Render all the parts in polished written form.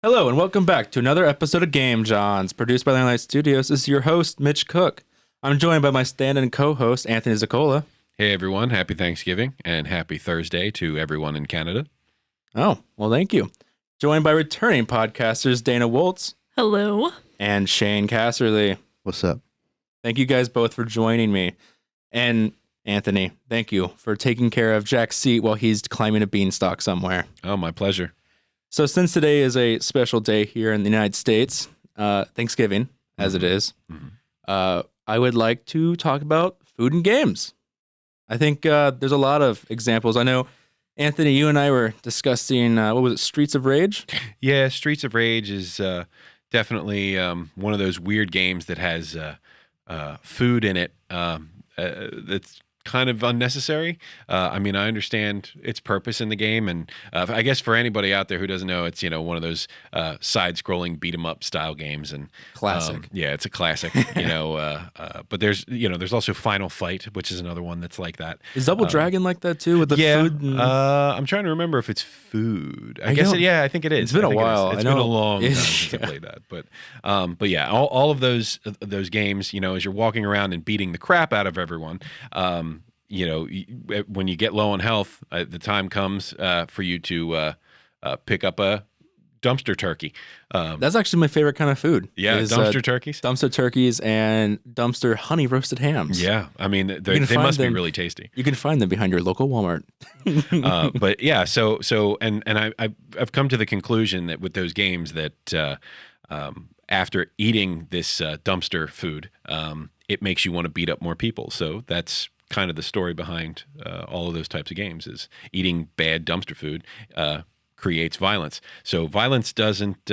Hello and welcome back to another episode of Game Jawns, produced by Light Studios. This is your host, Mitch Cook. I'm joined by my stand-in co-host, Anthony Zoccola. Hey everyone, happy Thanksgiving and happy Thursday to everyone in Canada. Oh, well, thank you. Joined by returning podcasters, Dana Woltz. Hello. And Shane Casserly. What's up? Thank you guys both for joining me. And Anthony, thank you for taking care of Jack's seat while he's climbing a beanstalk somewhere. Oh, my pleasure. So since today is a special day here in the United States, Thanksgiving, as it is, I would like to talk about food and games. I think there's a lot of examples. I know, Anthony, you and I were discussing, what was it, Streets of Rage? Yeah, Streets of Rage is definitely one of those weird games that has food in it that's kind of unnecessary. I mean, I understand its purpose in the game, and I guess for anybody out there who doesn't know, it's one of those side-scrolling beat-em-up style games, and Classic. Yeah, it's a classic. But there's also Final Fight, which is another one that's like that. Is Double Dragon like that too with the food? And... I'm trying to remember if it's food. I think it is. It's been a while. It's been a long time since I played that. But yeah, all of those games, as you're walking around and beating the crap out of everyone, when you get low on health, the time comes for you to pick up a dumpster turkey. That's actually my favorite kind of food. Yeah, dumpster turkeys. Dumpster turkeys and dumpster honey roasted hams. Yeah, I mean they must be really tasty. You can find them behind your local Walmart. But yeah, so I've come to the conclusion that with those games that after eating this dumpster food, it makes you want to beat up more people. So that's kind of the story behind all of those types of games, is eating bad dumpster food creates violence. So violence doesn't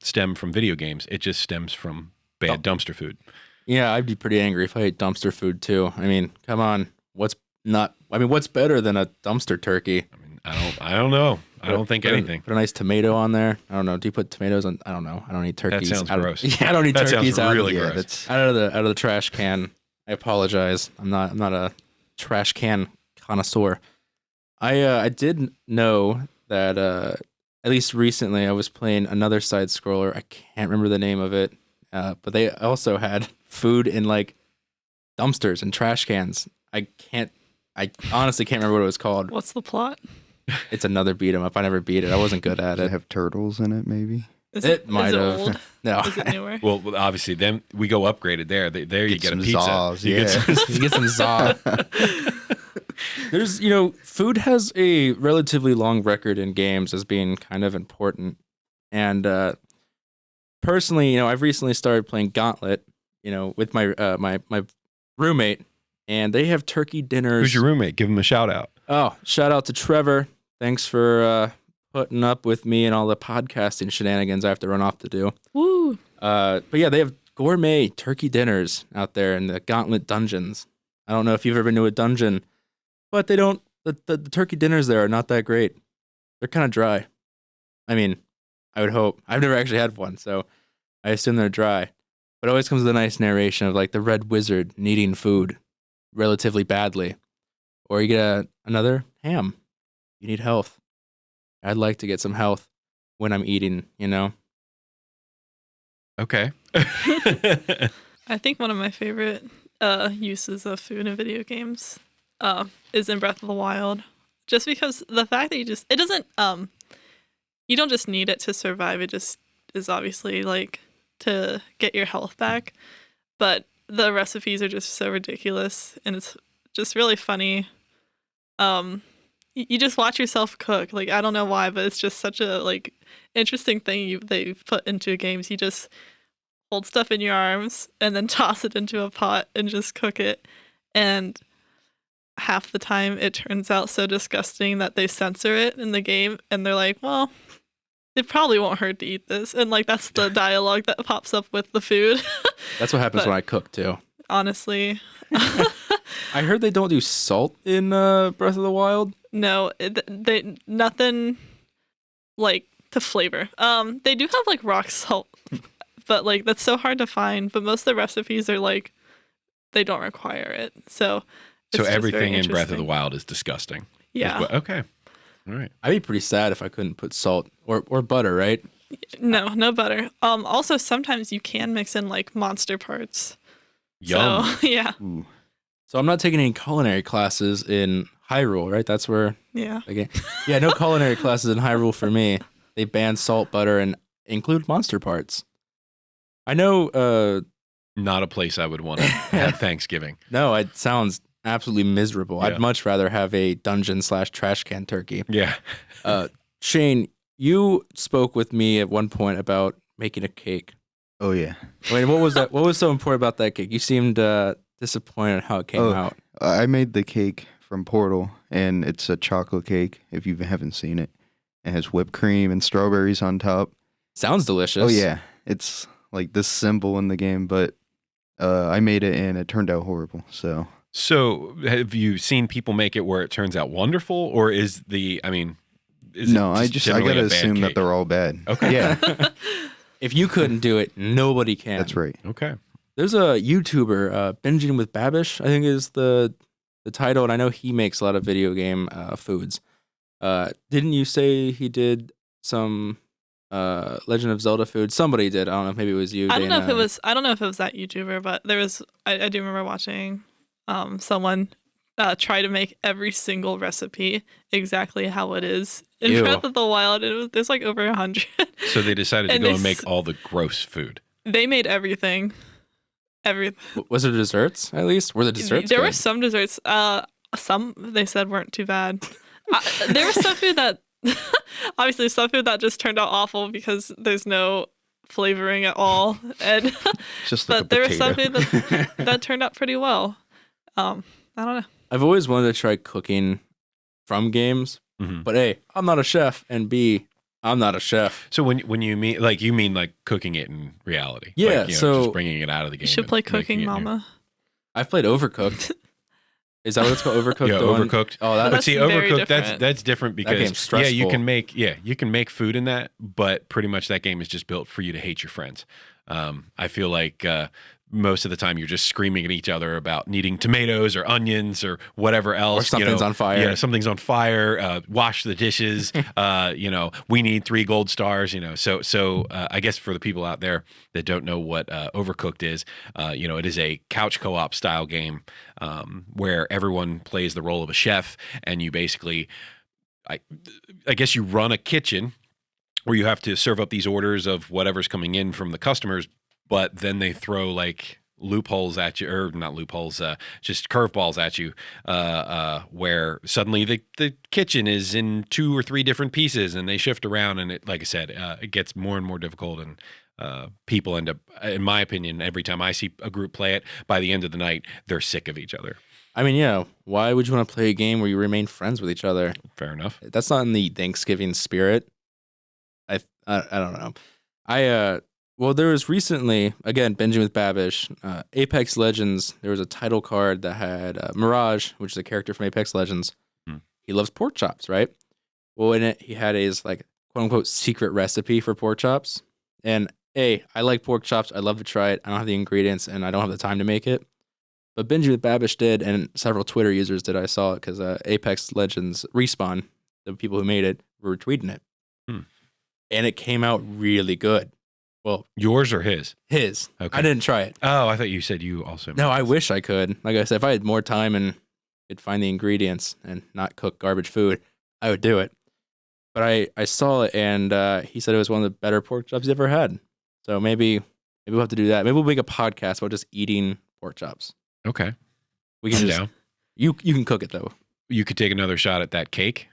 stem from video games. It just stems from bad dumpster food. Yeah, I'd be pretty angry if I ate dumpster food too. I mean, come on. What's better than a dumpster turkey? I mean, I don't know. I don't think anything. Put a nice tomato on there. I don't know. Do you put tomatoes on? I don't know. I don't eat turkeys. That sounds gross. Yeah, I don't eat turkeys. That sounds really gross. Out of the trash can. I apologize. I'm not a trash can connoisseur. I did know that at least recently I was playing another side scroller. I can't remember the name of it, but they also had food in like dumpsters and trash cans. I honestly can't remember what it was called. What's the plot? It's another beat 'em up. I never beat it. I wasn't good at Does it. it have turtles in it, maybe? It might have. Old? No. Is it newer? Well, obviously, then we go upgraded there. There you get a pizza. Zaws, You get some za. There's, food has a relatively long record in games as being kind of important. And personally, I've recently started playing Gauntlet, with my my roommate, and they have turkey dinners. Who's your roommate? Give him a shout out. Oh, shout out to Trevor. Thanks for putting up with me and all the podcasting shenanigans I have to run off to do. Woo! But yeah, they have gourmet turkey dinners out there in the Gauntlet dungeons. I don't know if you've ever been to a dungeon, but they don't. The turkey dinners there are not that great. They're kind of dry. I mean, I would hope. I've never actually had one, so I assume they're dry. But it always comes with a nice narration of like the Red Wizard needing food relatively badly, or you get another ham. You need health. I'd like to get some health when I'm eating, Okay. I think one of my favorite uses of food in video games is in Breath of the Wild. Just because the fact that you don't just need it to survive, it just is obviously like to get your health back. But the recipes are just so ridiculous, and it's just really funny. You just watch yourself cook. Like, I don't know why, but it's just such a interesting thing they put into games. You just hold stuff in your arms and then toss it into a pot and just cook it. And half the time it turns out so disgusting that they censor it in the game, and they're like, well, it probably won't hurt to eat this. And that's the dialogue that pops up with the food. That's what happens when I cook too. Honestly. I heard they don't do salt in Breath of the Wild. No, they nothing to flavor. They do have rock salt, but that's so hard to find. But most of the recipes are they don't require it. So everything in Breath of the Wild is disgusting. Yeah. Okay. All right. I'd be pretty sad if I couldn't put salt or butter, right? No butter. Also sometimes you can mix in like monster parts. Yum. So yeah. Ooh. So I'm not taking any culinary classes in Hyrule, right? That's where Yeah. again. Yeah, no culinary classes in Hyrule for me. They ban salt, butter, and include monster parts. I know. Not a place I would want to have Thanksgiving. No, it sounds absolutely miserable. Yeah. I'd much rather have a dungeon/trash can turkey. Yeah. Shane, you spoke with me at one point about making a cake. Oh yeah. Wait, what was that? What was so important about that cake? You seemed disappointed at how it came out. I made the cake from Portal, and it's a chocolate cake. If you haven't seen it, it has whipped cream and strawberries on top. Sounds delicious. Oh yeah, it's like this symbol in the game, but I made it and it turned out horrible. So have you seen people make it where it turns out wonderful, or is the? I mean, is no, it I generally gotta a bad assume that cake? they're all bad. Okay. Yeah, If you couldn't do it, nobody can. that's right. Okay. There's a YouTuber, Binging with Babish, I think is the title, and I know he makes a lot of video game foods. Didn't you say he did some Legend of Zelda food? Somebody did. I don't know. Maybe it was you. I don't know if Dana. it was. I don't know if it was that YouTuber, but there was. I do remember watching someone try to make every single recipe exactly how it is in Ew. Breath of the Wild. There's like over 100. So they decided to And go they and make s- all the gross food. They made everything. Was there desserts at least? Were the desserts? There good? were some desserts. Some they said weren't too bad. There was some food that obviously some food that just turned out awful because there's no flavoring at all. And It's just like but there a was some potato. food that turned out pretty well. I don't know. I've always wanted to try cooking from games, Mhm. but A, I'm not a chef, and B, I'm not a chef. So when you mean like cooking it in reality, Yeah, like, so- just bringing it out of the game. You should and play making Cooking it new. Mama. I've played Overcooked. Is that what it's called? Overcooked? Yeah, The one- Overcooked. Oh, But that, But that's see, very Overcooked, different. that's different because game's stressful. you can make food in that, but pretty much that game is just built for you to hate your friends. I feel like most of the time you're just screaming at each other about needing tomatoes or onions or whatever else. Or something's on fire. Yeah, something's on fire. Wash the dishes. We need 3 gold stars. So I guess for the people out there that don't know what Overcooked is, it is a couch co-op style game where everyone plays the role of a chef, and you basically, I guess you run a kitchen where you have to serve up these orders of whatever's coming in from the customers, but then they throw like loopholes at you, or not loopholes, just curveballs at you, where suddenly the kitchen is in 2 or 3 different pieces and they shift around, and it, like I said, it gets more and more difficult, and people end up, in my opinion, every time I see a group play it, by the end of the night, they're sick of each other. I mean, yeah. Why would you want to play a game where you remain friends with each other? Fair enough. That's not in the Thanksgiving spirit. I don't know. Well, there was recently, again, Binging with Babish, Apex Legends. There was a title card that had Mirage, which is a character from Apex Legends. Hmm. He loves pork chops, right? Well, in it, he had his like quote unquote secret recipe for pork chops. And I like pork chops. I'd love to try it. I don't have the ingredients, and I don't have the time to make it. But Binging with Babish did, and several Twitter users did. I saw it because Apex Legends Respawn, the people who made it, were retweeting it. Hmm. And it came out really good. Well, Yours or his? his. Okay. I didn't try it. Oh, I thought you said you also. No, I wish I could. Like I said, if I had more time and could find the ingredients and not cook garbage food, I would do it. But I saw it, and he said it was one of the better pork chops he's ever had. So maybe we'll have to do that. Maybe we'll make a podcast about just eating pork chops. Okay. We can I'm just, down. you can cook it though. You could take another shot at that cake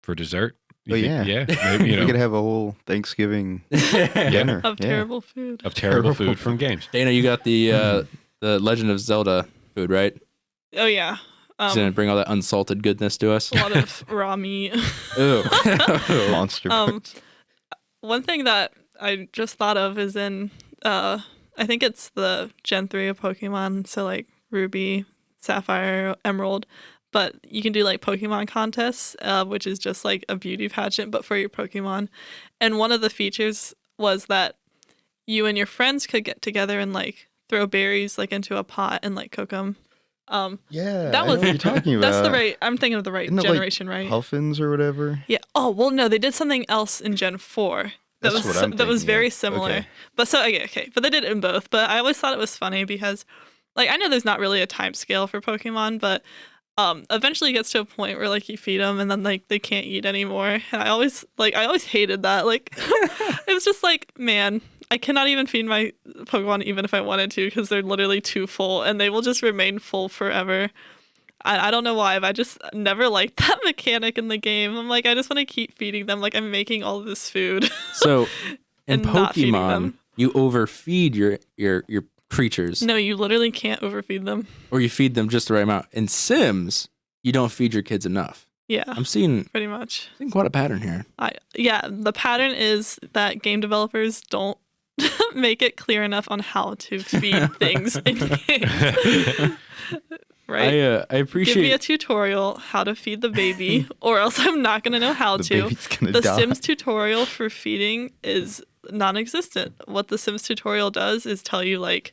for dessert. You Oh, think- yeah. yeah. Maybe, We could have a whole Thanksgiving dinner. Of Yeah. terrible food. of terrible food from games. Dana, you got the Legend of Zelda food, right? Oh yeah. He's gonna bring all that unsalted goodness to us. A lot of raw meat. Ooh. Monster Um, parts. One thing that I just thought of is in I think it's the Gen 3 of Pokemon, so like Ruby, Sapphire, Emerald, but you can do like Pokemon contests, which is just like a beauty pageant but for your Pokemon. And one of the features was that you and your friends could get together and like throw berries like into a pot and like cook them. Yeah, that I know was- what you're talking about. That's the right. I'm thinking of the right Isn't it, like, generation, right? Puffins or whatever. Yeah. Oh, well, no, they did something else in Gen 4 That That's was what I'm that was thinking very of. similar. Okay. But so okay, but they did it in both. But I always thought it was funny because, like, I know there's not really a time scale for Pokemon, but eventually it gets to a point where like you feed them and then like they can't eat anymore. And I always hated that. Like, it was just like, man, I cannot even feed my Pokemon even if I wanted to because they're literally too full and they will just remain full forever. I don't know why, but I just never liked that mechanic in the game. I'm like, I just want to keep feeding them. Like, I'm making all this food. So in And not feeding Pokemon, them. you overfeed your creatures, No, you literally can't overfeed them. or you feed them just the right amount. In Sims, you don't feed your kids enough. Yeah, I'm seeing pretty much. quite a pattern here. The pattern is that game developers don't make it clear enough on how to feed things in games. Right? I Give me a appreciate. tutorial how to feed the baby, or else I'm not gonna know how The to. baby's gonna The die. Sims tutorial for feeding is non-existent. What the Sims tutorial does is tell you like,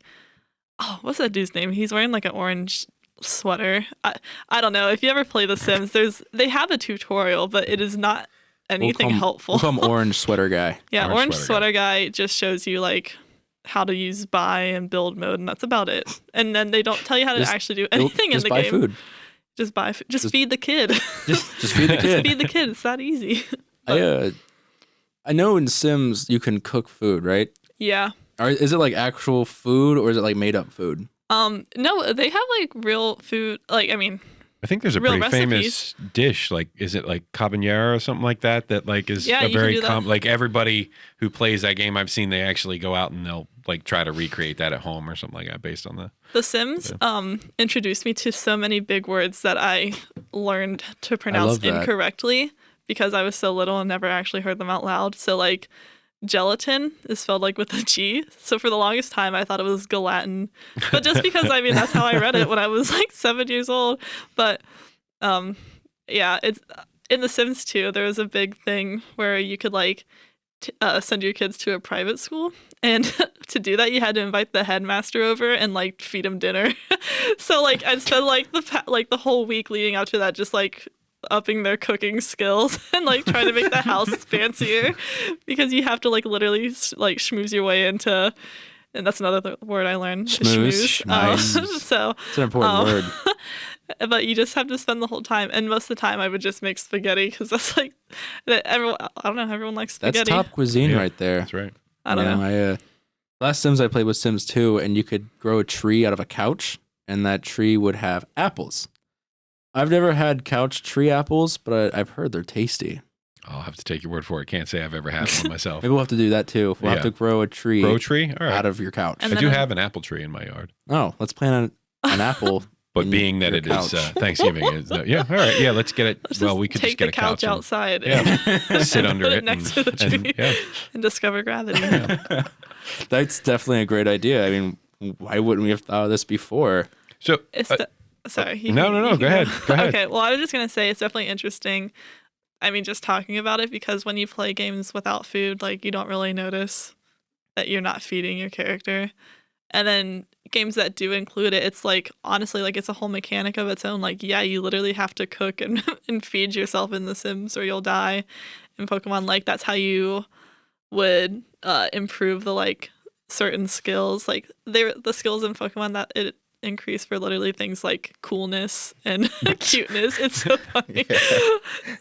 oh, what's that dude's name? He's wearing like an orange sweater. I don't know. If you ever play The Sims, they have a tutorial, but it is not anything helpful. We'll call him Orange Sweater Guy. Yeah, Orange orange sweater sweater guy just shows you like how to use buy and build mode, and that's about it. And then they don't tell you how to Just- actually do anything in Just the buy game. food. Just buy food. Just Just- feed the kid. Just feed the Just kid. feed the kid. It's that easy. I know in Sims you can cook food, right? Yeah. Is it like actual food or is it like made up food? No, they have like real food. Like, I mean, I think there's a Real pretty famous dish. Like, is it like cabanera or something like that? That like is Yeah, a you can very do that. like everybody who plays that game I've seen, they actually go out and they'll like try to recreate that at home or something like that based on the. The Sims introduced me to so many big words that I learned to pronounce love that. incorrectly because I was so little and never actually heard them out loud. So like gelatin is spelled like with a G. So for the longest time I thought it was gelatin. But just because I mean that's how I read it when I was like 7 years old. But yeah, it's in The Sims 2 there was a big thing where you could like send your kids to a private school, and to do that you had to invite the headmaster over and like feed him dinner. So like I spent like the whole week leading up to that just like upping their cooking skills and like trying to make the house fancier because you have to like literally like schmooze your way into, and that's another word I learned. Schmooze. Nice. So It's an important word. but you just have to spend the whole time, and most of the time I would just make spaghetti because that's like everyone. I don't know. Everyone likes That's spaghetti. top cuisine Yeah. right there. That's right. I don't know. Last Sims I played was Sims 2, and you could grow a tree out of a couch, and that tree would have apples. I've never had couch tree apples, but I've heard they're tasty. I'll have to take your word for it. Can't say I've ever had one myself. Maybe we'll have to do that too. We'll have Yeah. to grow a tree Grow tree? All right. out of your couch. And I then do a- have an apple tree in my yard. Oh, let's plant an apple. But in being that your it is couch. Thanksgiving, is yeah, all right, yeah, let's get it. Let's Well, just we could take just get the a couch and outside yeah, sit under put it it next and, to the tree yeah. and discover gravity. That's definitely a great idea. I mean, why wouldn't we have thought of this before? So It's sorry. no, you go can ahead. Go ahead. Okay, well, I was just gonna say it's definitely interesting. I mean, just talking about it because when you play games without food, like you don't really notice that you're not feeding your character, and then games that do include it, it's like honestly, like it's a whole mechanic of its own. Like, yeah, you literally have to cook and and feed yourself in The Sims or you'll die. In Pokemon, like that's how you would improve the like certain skills. Like the skills in Pokemon that it increase for literally things like coolness and cuteness. It's so funny.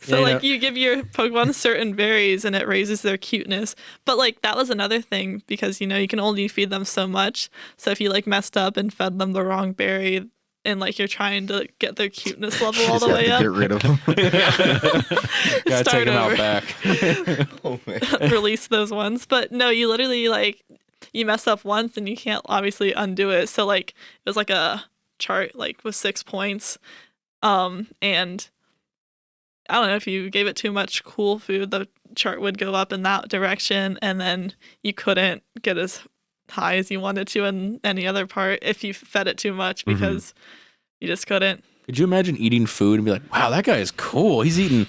So Yeah, like you give your Pokemon certain berries and it raises their cuteness. But like that was another thing because you can only feed them so much. So if you like messed up and fed them the wrong berry and like you're trying to get their cuteness level all Just the have way to up, get rid of them. Gotta Start take them over. out back. Oh man. release those ones. But no, you literally like you mess up once and you can't obviously undo it. So like it was like a chart like with 6 points. And I don't know, if you gave it too much cool food, the chart would go up in that direction and then you couldn't get as high as you wanted to in any other part if you fed it too much because you just couldn't. Could you imagine eating food and be like, wow, that guy is cool. He's eating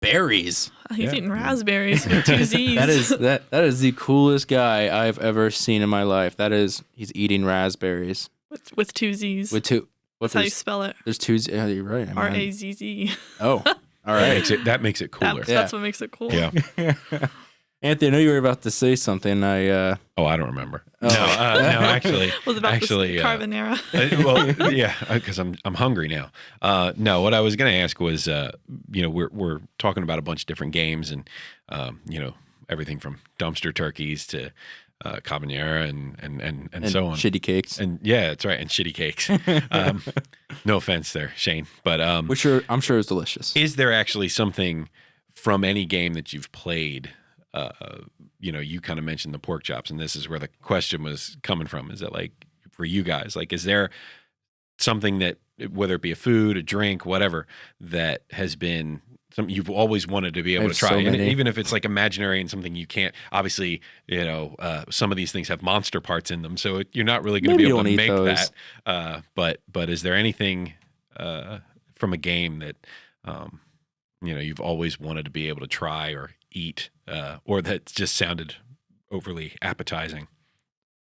berries. He's Yeah. eating raspberries with 2 Z's. That is the coolest guy I've ever seen in my life. He's eating raspberries with 2 Z's. with two. That's how you spell it. There's two. Yeah, you're right. I mean, RAZZ. Oh, all right. That makes it cooler. Yeah. That's what makes it cool. Yeah. Anthony, I know you were about to say something. Oh, I don't remember. Oh. No, actually, Was about actually, the carbonara. well, yeah, because I'm hungry now. No, what I was going to ask was, we're talking about a bunch of different games, and everything from dumpster turkeys to carbonara and so on. Shitty cakes. And yeah, that's right, and shitty cakes. No offense there, Shane, but Which I'm sure is delicious. is there actually something from any game that you've played? You kind of mentioned the pork chops, and this is where the question was coming from. Is that like for you guys? Like, is there something that, whether it be a food, a drink, whatever, that has been something you've always wanted to be able to try, and even if it's like imaginary and something you can't? Obviously, some of these things have monster parts in them, so you're not really going to be able to make that. But is there anything from a game that you've always wanted to be able to try or eat, or that just sounded overly appetizing?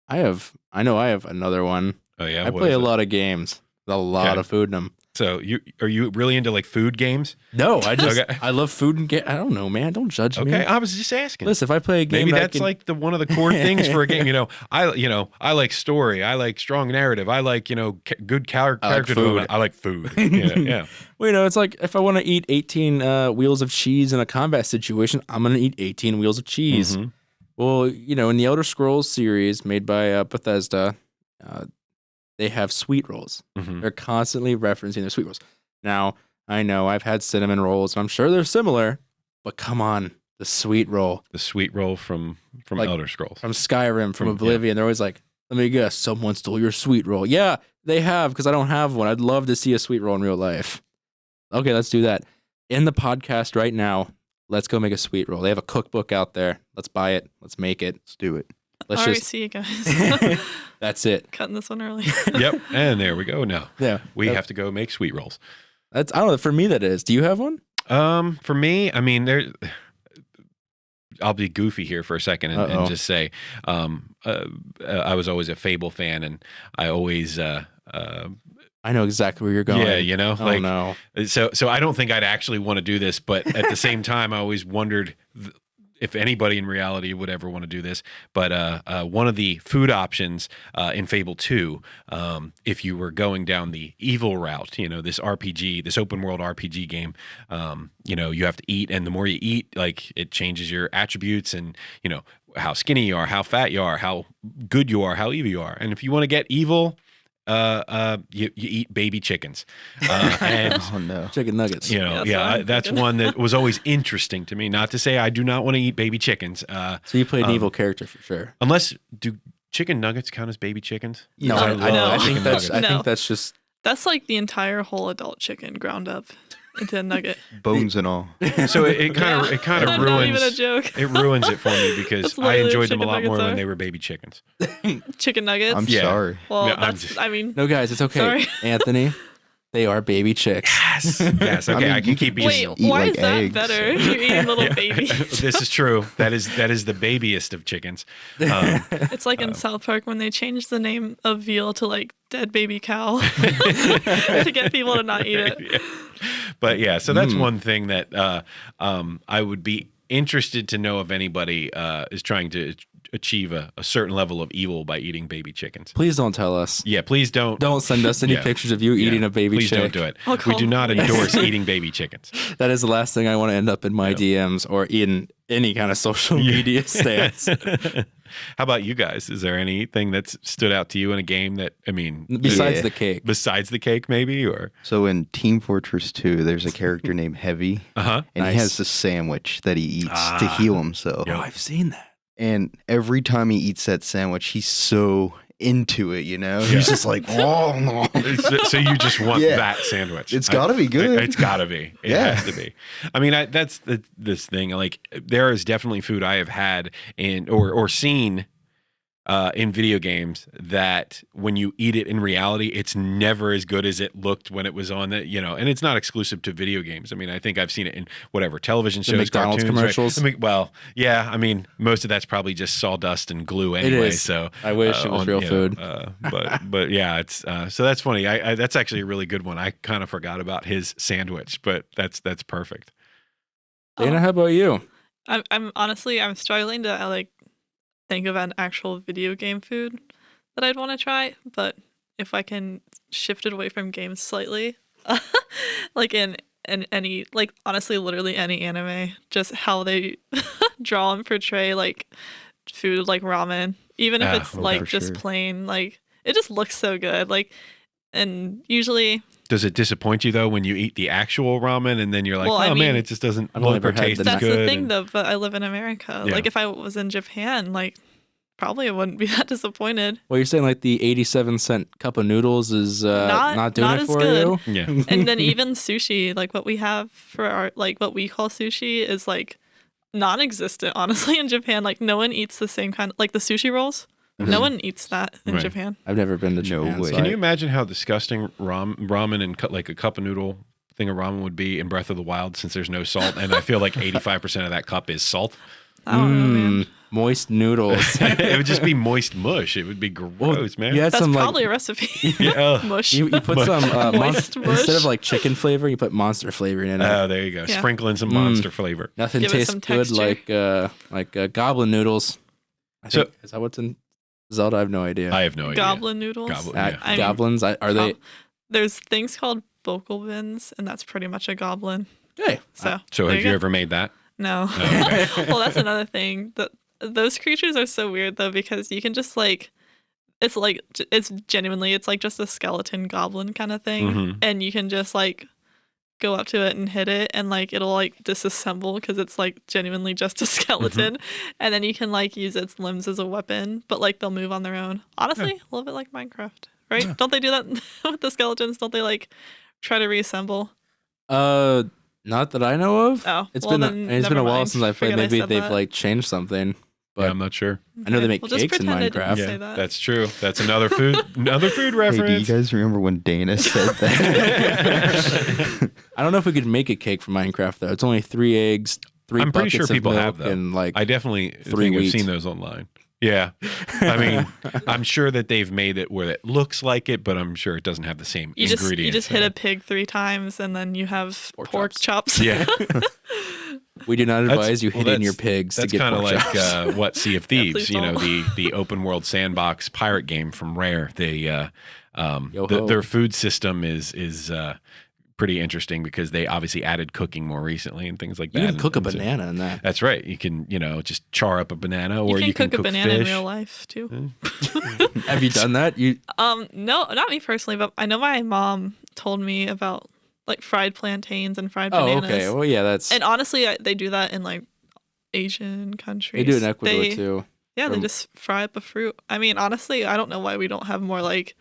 I know I have another one. Oh yeah, I play a lot of games. With a lot of food in them. So are you really into like food games? No, I love food and I don't know, man. Don't judge me. Okay, I was just asking. Listen, if I play a game, maybe that's like one of the core things for a game. I like story. I like strong narrative. I like good character development. I like food. Yeah. Well, it's like if I want to eat 18 wheels of cheese in a combat situation, I'm gonna eat 18 wheels of cheese. Mm-hmm. Well, in the Elder Scrolls series made by Bethesda, they have sweet rolls. Mm-hmm. They're constantly referencing their sweet rolls. Now, I know I've had cinnamon rolls, and I'm sure they're similar, but come on, the sweet roll. The sweet roll from like, Elder Scrolls. From Skyrim, from Oblivion. They're always like, let me guess, someone stole your sweet roll. Yeah, they have, because I don't have one. I'd love to see a sweet roll in real life. Okay, let's do that. In the podcast right now, let's go make a sweet roll. They have a cookbook out there. Let's buy it. Let's make it. Let's do it. Let's Alright, just see you guys. That's it. Cutting this one early. Yep, and there we go. Now we Yeah. have to go make sweet rolls. I don't know. For me, that is. Do you have one? For me, I mean, I'll be goofy here for a second and just say, I was always a Fable fan, and I always, I know exactly where you're going. Yeah, no. So I don't think I'd actually want to do this, but at the same time, I always wondered if anybody in reality would ever want to do this. But one of the food options in Fable 2, if you were going down the evil route, this RPG, this open world RPG game, you have to eat, and the more you eat, like, it changes your attributes, and how skinny you are, how fat you are, how good you are, how evil you are. And if you want to get evil, you eat baby chickens, and Oh no. Chicken nuggets. that's one that was always interesting to me. Not to say I do not want to eat baby chickens. So you played an evil character for sure. Unless, do chicken nuggets count as baby chickens? No, I I think No. that's just. That's like the entire whole adult chicken ground up into a nugget. Bones and all. So it kind of Not ruins. even a joke. It ruins it for me because That's I literally enjoyed them a chicken lot more nuggets when are. they were baby chickens. Chicken nuggets. I'm Yeah. sorry. Well, No, I'm that's. just- I mean, No, guys, it's okay. Sorry. Anthony, they are baby chicks. Yes. Okay, mean, I can keep wait. eating. eat Why like is that eggs. better? You're eating little babies. This is true. That is the babiest of chickens. It's like in South Park when they changed the name of veal to like dead baby cow to get people to not eat it. Yeah. But yeah, so that's one thing that I would be interested to know if anybody is trying to achieve a certain level of evil by eating baby chickens. Please don't tell us. Yeah, please don't. Don't send us any Yeah. pictures of you eating a baby Please chick. don't do it. I'll We call do not the police. endorse eating baby chickens. That is the last thing I want to end up in my DMs or in any kind of social media stance. How about you guys? Is there anything that's stood out to you in a game that, I mean, Besides Yeah. the cake. besides the cake, maybe? Or So in Team Fortress 2, there's a character named Heavy, uh-huh. and Nice. he has a sandwich that he eats to heal himself. Oh, I've seen that. And every time he eats that sandwich, he's so into it, He's just like, oh, no. So you just want Yeah. that sandwich. It's gotta be good. It's got to be. It Yeah. has to be. I mean, that's this thing. Like, there is definitely food I have had or seen in video games that when you eat it in reality, it's never as good as it looked when it was on the, and it's not exclusive to video games. I mean, I think I've seen it in whatever television shows, McDonald's cartoons, right? commercials? I mean, well, yeah. I mean, most of that's probably just sawdust and glue anyway. is. So I wish it was real food. but yeah, it's so that's funny. I that's actually a really good one. I kind of forgot about his sandwich, but that's perfect. Dana, how about you? I'm honestly I'm struggling to like think of an actual video game food that I'd want to try, but if I can shift it away from games slightly, like in any like honestly literally any anime, just how they draw and portray like food like ramen, even if it's okay. like For just sure. plain, like it just looks so good. Like and usually Does it disappoint you though when you eat the actual ramen and then you're like, Well, I oh man, mean- it just doesn't I've only look or ever had taste the as that's good? the thing and- though, but I live in America. Yeah. Like if I was in Japan, like probably I wouldn't be that disappointed. Well, you're saying like the 87-cent cup of noodles is not doing not it as for good. you? Yeah. And then even sushi, like what we have for our like what we call sushi is like non-existent honestly in Japan. Like no one eats the same kind like the sushi rolls. No one eats that in Right. Japan. I've never been to No Japan. way. so Can I- you imagine how disgusting ramen and like a cup of noodle thing of ramen would be in Breath of the Wild since there's no salt? And I feel like 85% of that cup is salt. I don't know, man. Moist noodles. It would just be moist mush. It would be gross, man. You had That's some probably like a recipe. Yeah, ugh. Mush. you put Mush. some Moist mush. instead of like chicken flavor, you put monster flavoring in it. Oh, there you go. Yeah. Sprinkling some monster flavor. Nothing Give it tastes some good texture. like goblin noodles. I So- think, is that what's in Zelda? I have no idea. I have no idea. Goblin noodles. Goblin. Uh, yeah. I mean, goblins are they? There's things called vocal bins, and that's pretty much a goblin. Hey, So, So there have you go. ever made that? No. Oh, okay. Well, that's another thing. Those creatures are so weird though because you can just like, it's like it's genuinely it's like just a skeleton goblin kind of thing, Mhm. and you can just like go up to it and hit it, and like it'll like disassemble because it's like genuinely just a skeleton, and then you can like use its limbs as a weapon, but like they'll move on their own. Honestly, a little bit like Minecraft, right? Yeah. Don't they do that with the skeletons? Don't they like try to reassemble? not that I know of. Oh, It's well, been then it's been never a while mind. since I played. Forget I Maybe said they've that. like changed something. But Yeah, I'm not sure. I know they Okay, make well, just cakes in pretend I didn't Minecraft. say Yeah, that. that's true. That's another food Hey, do you reference. guys remember when Dana said that? I don't know if we could make a cake from Minecraft though. It's only 3 eggs, 3 I'm pretty buckets sure of people milk, have, though. and like I definitely 3 think I've wheat. seen those online. Yeah. I mean, I'm sure that they've made it where it looks like it, but I'm sure it doesn't have the same You ingredients. just hit a pig 3 times and then you have Pork pork chops. chops. Yeah. we do not That's- advise you well, hitting your that's- pigs to That's get kind of pork like chops. what Sea of Thieves, please you know, don't. the open world sandbox pirate game from Rare. Yo-ho. Their food system is pretty interesting because they obviously added cooking more recently and things like You that. can cook a And so- banana in that. That's right. You can, just char up a banana, or You can cook a banana fish. in real life too. Have you done that? You No, not me personally, but I know my mom told me about like fried plantains and fried Oh, bananas. okay. Well, yeah, that's And honestly, they do that in like Asian countries. they do in Ecuador They- too. Yeah, they From- just fry up a fruit. I mean, honestly, I don't know why we don't have more like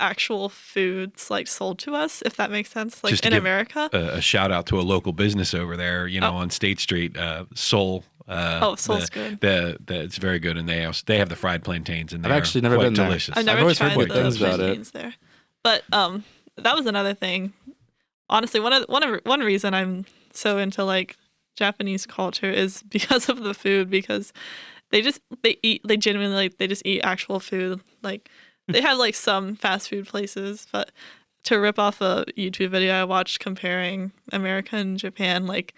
actual foods like sold to us, if that makes sense. Like Just to in give America. A shout out to a local business over there, Oh. on State Street, Soul. Soul's good. It's very good, and they have the fried plantains, and I've they're actually never quite been there. delicious. I've never always tried heard good the things about it. plantains there. But that was another thing. Honestly, one reason I'm so into like Japanese culture is because of the food, because they genuinely they just eat actual food. Like they have like some fast food places, but to rip off a YouTube video I watched comparing America and Japan, like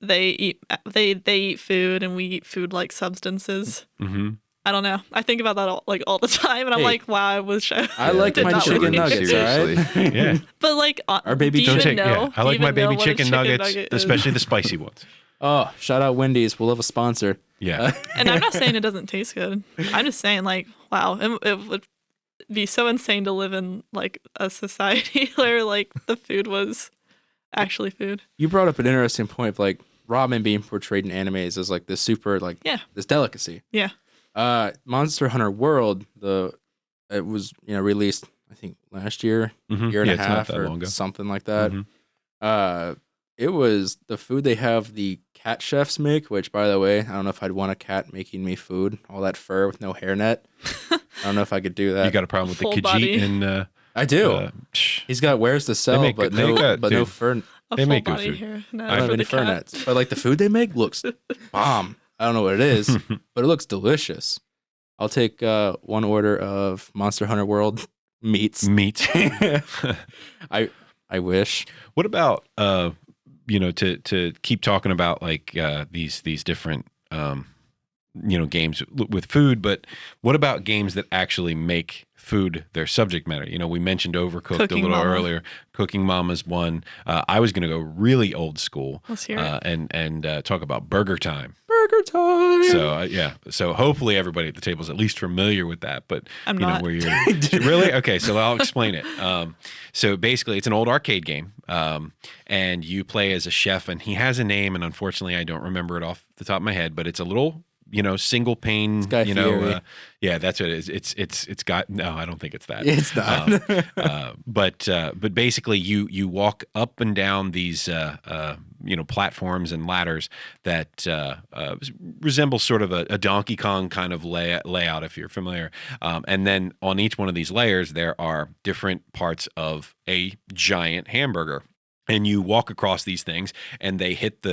they eat food and we eat food like substances. hmm I don't know. I think about that all the time, and I'm Hey. like, wow, I wish I. I like did my not chicken work. nuggets, Seriously. right? Yeah. But like, Our baby do you Don't even take. know? Yeah, I Do like you my even know baby what a chicken nuggets, nugget is? especially the spicy ones. Oh, shout out Wendy's. We'll have a sponsor. Yeah. And I'm not saying it doesn't taste good. I'm just saying, like, wow, it would be so insane to live in like a society where like the food was actually food. You brought up an interesting point of like ramen being portrayed in animes as like this super like Yeah. this delicacy. Yeah. Monster Hunter World, it was released I think last year, Mhm. year and Yeah, a it's not half that or long ago. something like that. Mhm. It was the food they have the cat chefs make, which by the way, I don't know if I'd want a cat making me food. All that fur with no hairnet. I don't know if I could do that. You got a problem with the Full Khajiit body. and I do. psh, He's got wares to sell, make but good- they no, got- but no dude. fur. A They full make good body food. here. No, I don't have for any the fur cat. nets. But like the food they make looks bomb. I don't know what it is, but it looks delicious. I'll take 1 order of Monster Hunter World meats. meat. I wish. What about to keep talking about like these different games with food, but what about games that actually make food their subject matter? We mentioned Overcooked Cooking a little Mama. earlier. Cooking Mama's one. I was going to go really old school Let's hear it. and talk about Burger Time. Burger time. So so hopefully everybody at the table is at least familiar with that. But I'm not. where you're really okay. So I'll explain it. So basically, it's an old arcade game, and you play as a chef, and he has a name, and unfortunately, I don't remember it off the top of my head. But it's a little single pane. Guy Fieri. Yeah, that's what it is. It's got no. I don't think it's that. It's not. But basically, you walk up and down these platforms and ladders that resemble sort of a Donkey Kong kind of layout, if you're familiar. And then on each one of these layers, there are different parts of a giant hamburger. And you walk across these things, and they hit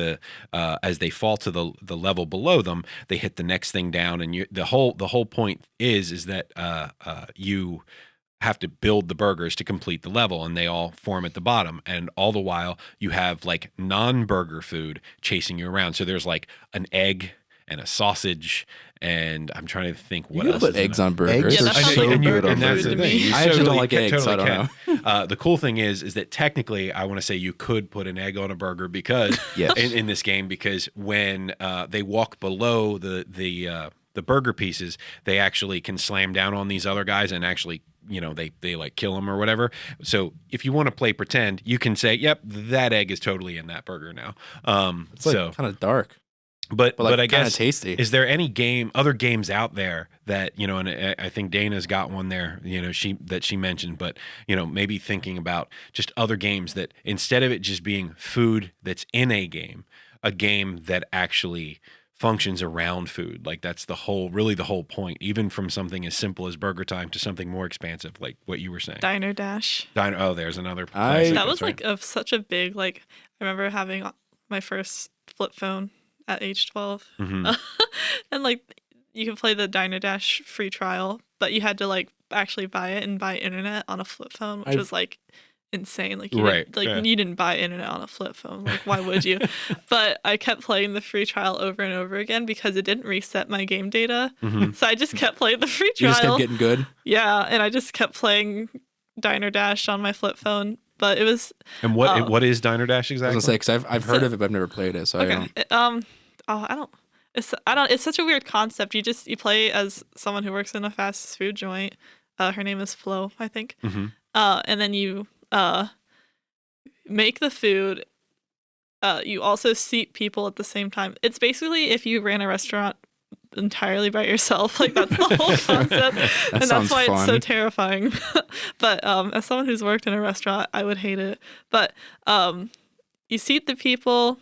as they fall to the level below them, they hit the next thing down. And the whole point is that you have to build the burgers to complete the level, and they all form at the bottom. And all the while, you have like non-burger food chasing you around. So there's like an egg and a sausage, and I'm trying to think what You else. can put is in eggs it. on burgers. Yeah, that are sounds so like a good burger on And that's food the to thing. me. You I actually don't like can- eggs, so I don't can. The cool thing is that technically, I want to say you could put an egg on a burger because Yes. in this game, because when they walk below the burger pieces, they actually can slam down on these other guys and actually they like kill them or whatever. So if you want to play pretend, you can say, "Yep, that egg is totally in that burger now." It's like kind of dark, But like I kind of guess tasty. is there any other games out there that and I think Dana's got one there, she mentioned, but maybe thinking about just other games that instead of it just being food that's in a game that actually functions around food. Like that's the whole point, even from something as simple as Burger Time to something more expansive, like what you were saying. Diner Dash. Oh, there's another. I- That was right? like such a big I remember having my first flip phone at age 12, Mhm. and you could play the Diner Dash free trial, but you had to actually buy it and buy internet on a flip phone, which I've- was insane. Right, You didn't buy internet on a flip phone. Why would you? But I kept playing the free trial over and over again because it didn't reset my game data. Mhm. So I just kept playing the free You just trial. kept getting good. Yeah, and I just kept playing Diner Dash on my flip phone. But it was And what is Diner Dash I was exactly? gonna say because I've heard of it, but I've never played it. So I okay. don't. I don't. It's such a weird concept. You play as someone who works in a fast food joint. Her name is Flo, I think. Mhm. And then you make the food. You also seat people at the same time. It's basically if you ran a restaurant entirely by yourself. That's the whole concept. And that's sounds why it's so fun. terrifying. But as someone who's worked in a restaurant, I would hate it. But you seat the people,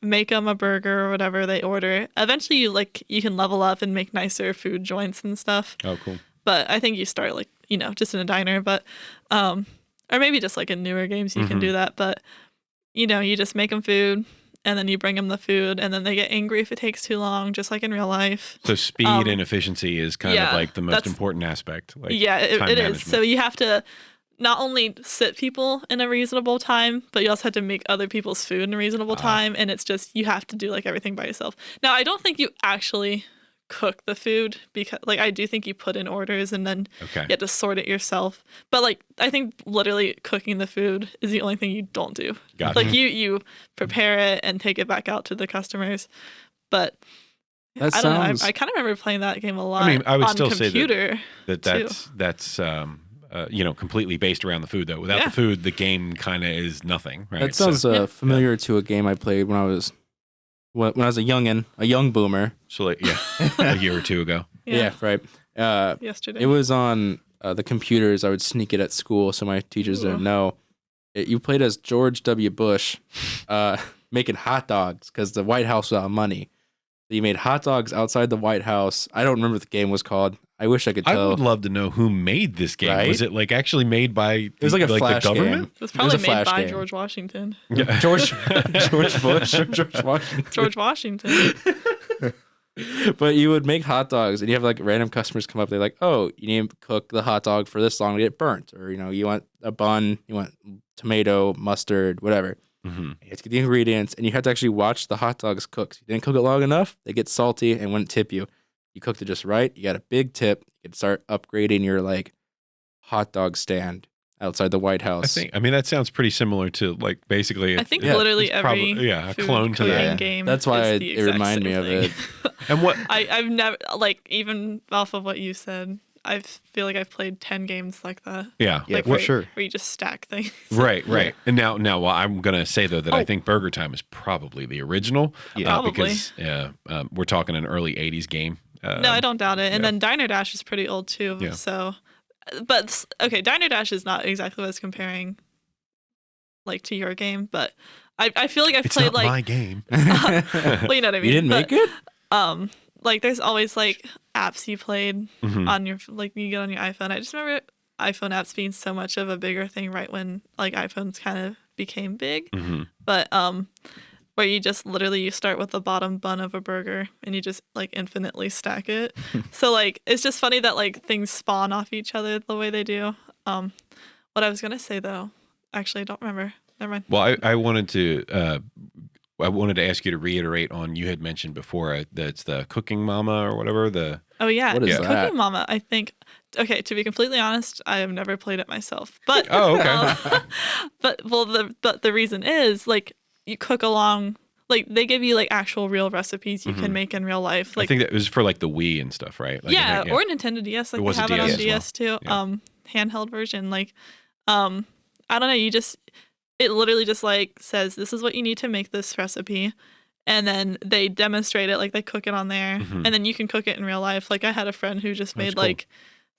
make them a burger or whatever they order. Eventually you can level up and make nicer food joints and stuff. Oh, cool. But I think you start just in a diner, but or maybe just in newer games you can do that. But you just make them food, and then you bring them the food, and then they get angry if it takes too long, just like in real life. So speed and efficiency is kind of the most that's- important aspect. Yeah, time it is. management. So you have to not only sit people in a reasonable time, but you also have to make other people's food in a reasonable time. And it's just, you have to do everything by yourself. Now, I don't think you actually cook the food because I do think you put in orders and then Okay. you have to sort it yourself. But I think literally cooking the food is the only thing you don't do. Gotcha. You prepare it and take it back out to the customers. But That I don't know. sounds. I kind of remember playing that game a lot. I mean, I would on still say that- computer. that's completely based around the food though. Without Yeah. the food, the game kind of is nothing, right? That sounds Yeah. familiar to a game I played when I was a youngin, a young boomer. a year or two ago. Yeah, right. Yesterday. It was on the computers. I would sneak it at school so my teachers didn't know. You played as George W. Bush, making hot dogs because the White House was out of money. You made hot dogs outside the White House. I don't remember what the game was called. I wish I could I tell. would love to know who made this game. Right? Was it actually made by It was like a flash the government? game. It was probably a made Flash by game. George Washington. Yeah. George Bush or George Washington. George Washington. But you would make hot dogs, and you have random customers come up. They're like, "Oh, you need to cook the hot dog for this long to get burnt," or you want a bun, you want tomato, mustard, whatever. Mm-hmm. You have to get the ingredients, and you have to actually watch the hot dogs cook. So you didn't cook it long enough, they get salty and wouldn't tip you. You cooked it just right, you got a big tip. You can start upgrading your like hot dog stand outside the White House. I mean, that sounds pretty similar to like basically. I think literally it's every a food clone to cooking that. game. That's why is the it exact reminded me same of thing. it. And what? I've never like even off of what you said. I feel like I've played 10 games like that. Yeah, Yeah, like for sure. Where you just stack things. right. And now, well, I'm gonna say though that I think Burger Time is probably the original. Yeah. Probably. Because we're talking an early '80s game. No, I don't doubt it. And yeah. then Diner Dash is pretty old too. Yeah. So, but okay, Diner Dash is not exactly what it's comparing, like to your game. But I feel like I've It's played not like, my game. well, you know what I mean. You didn't make it? Like there's always like apps you played Mhm. on your like you get on your iPhone. I just remember iPhone apps being so much of a bigger thing right when like iPhones kind of became big. Mhm. But where you just literally you start with the bottom bun of a burger and you just like infinitely stack it. So like it's just funny that like things spawn off each other the way they do. What I was gonna say though, actually I don't remember. Never mind. Well, I wanted to ask you to reiterate on you had mentioned before that it's the Cooking Mama or whatever the. Oh yeah, What is Cooking that? Mama. I think. Okay, to be completely honest, I have never played it myself. But Oh, okay. but the reason is like you cook along. Like they give you like actual real recipes you can make in real life. Like I think that was for like the Wii and stuff, right? Like, yeah, I think, or Nintendo DS. Like It was they a have it on DS as well. DS too. Yeah. Handheld version. Like, I don't know. It literally just like says this is what you need to make this recipe, and then they demonstrate it. Like they cook it on there, Mhm. and then you can cook it in real life. Like I had a friend who just That's made cool. like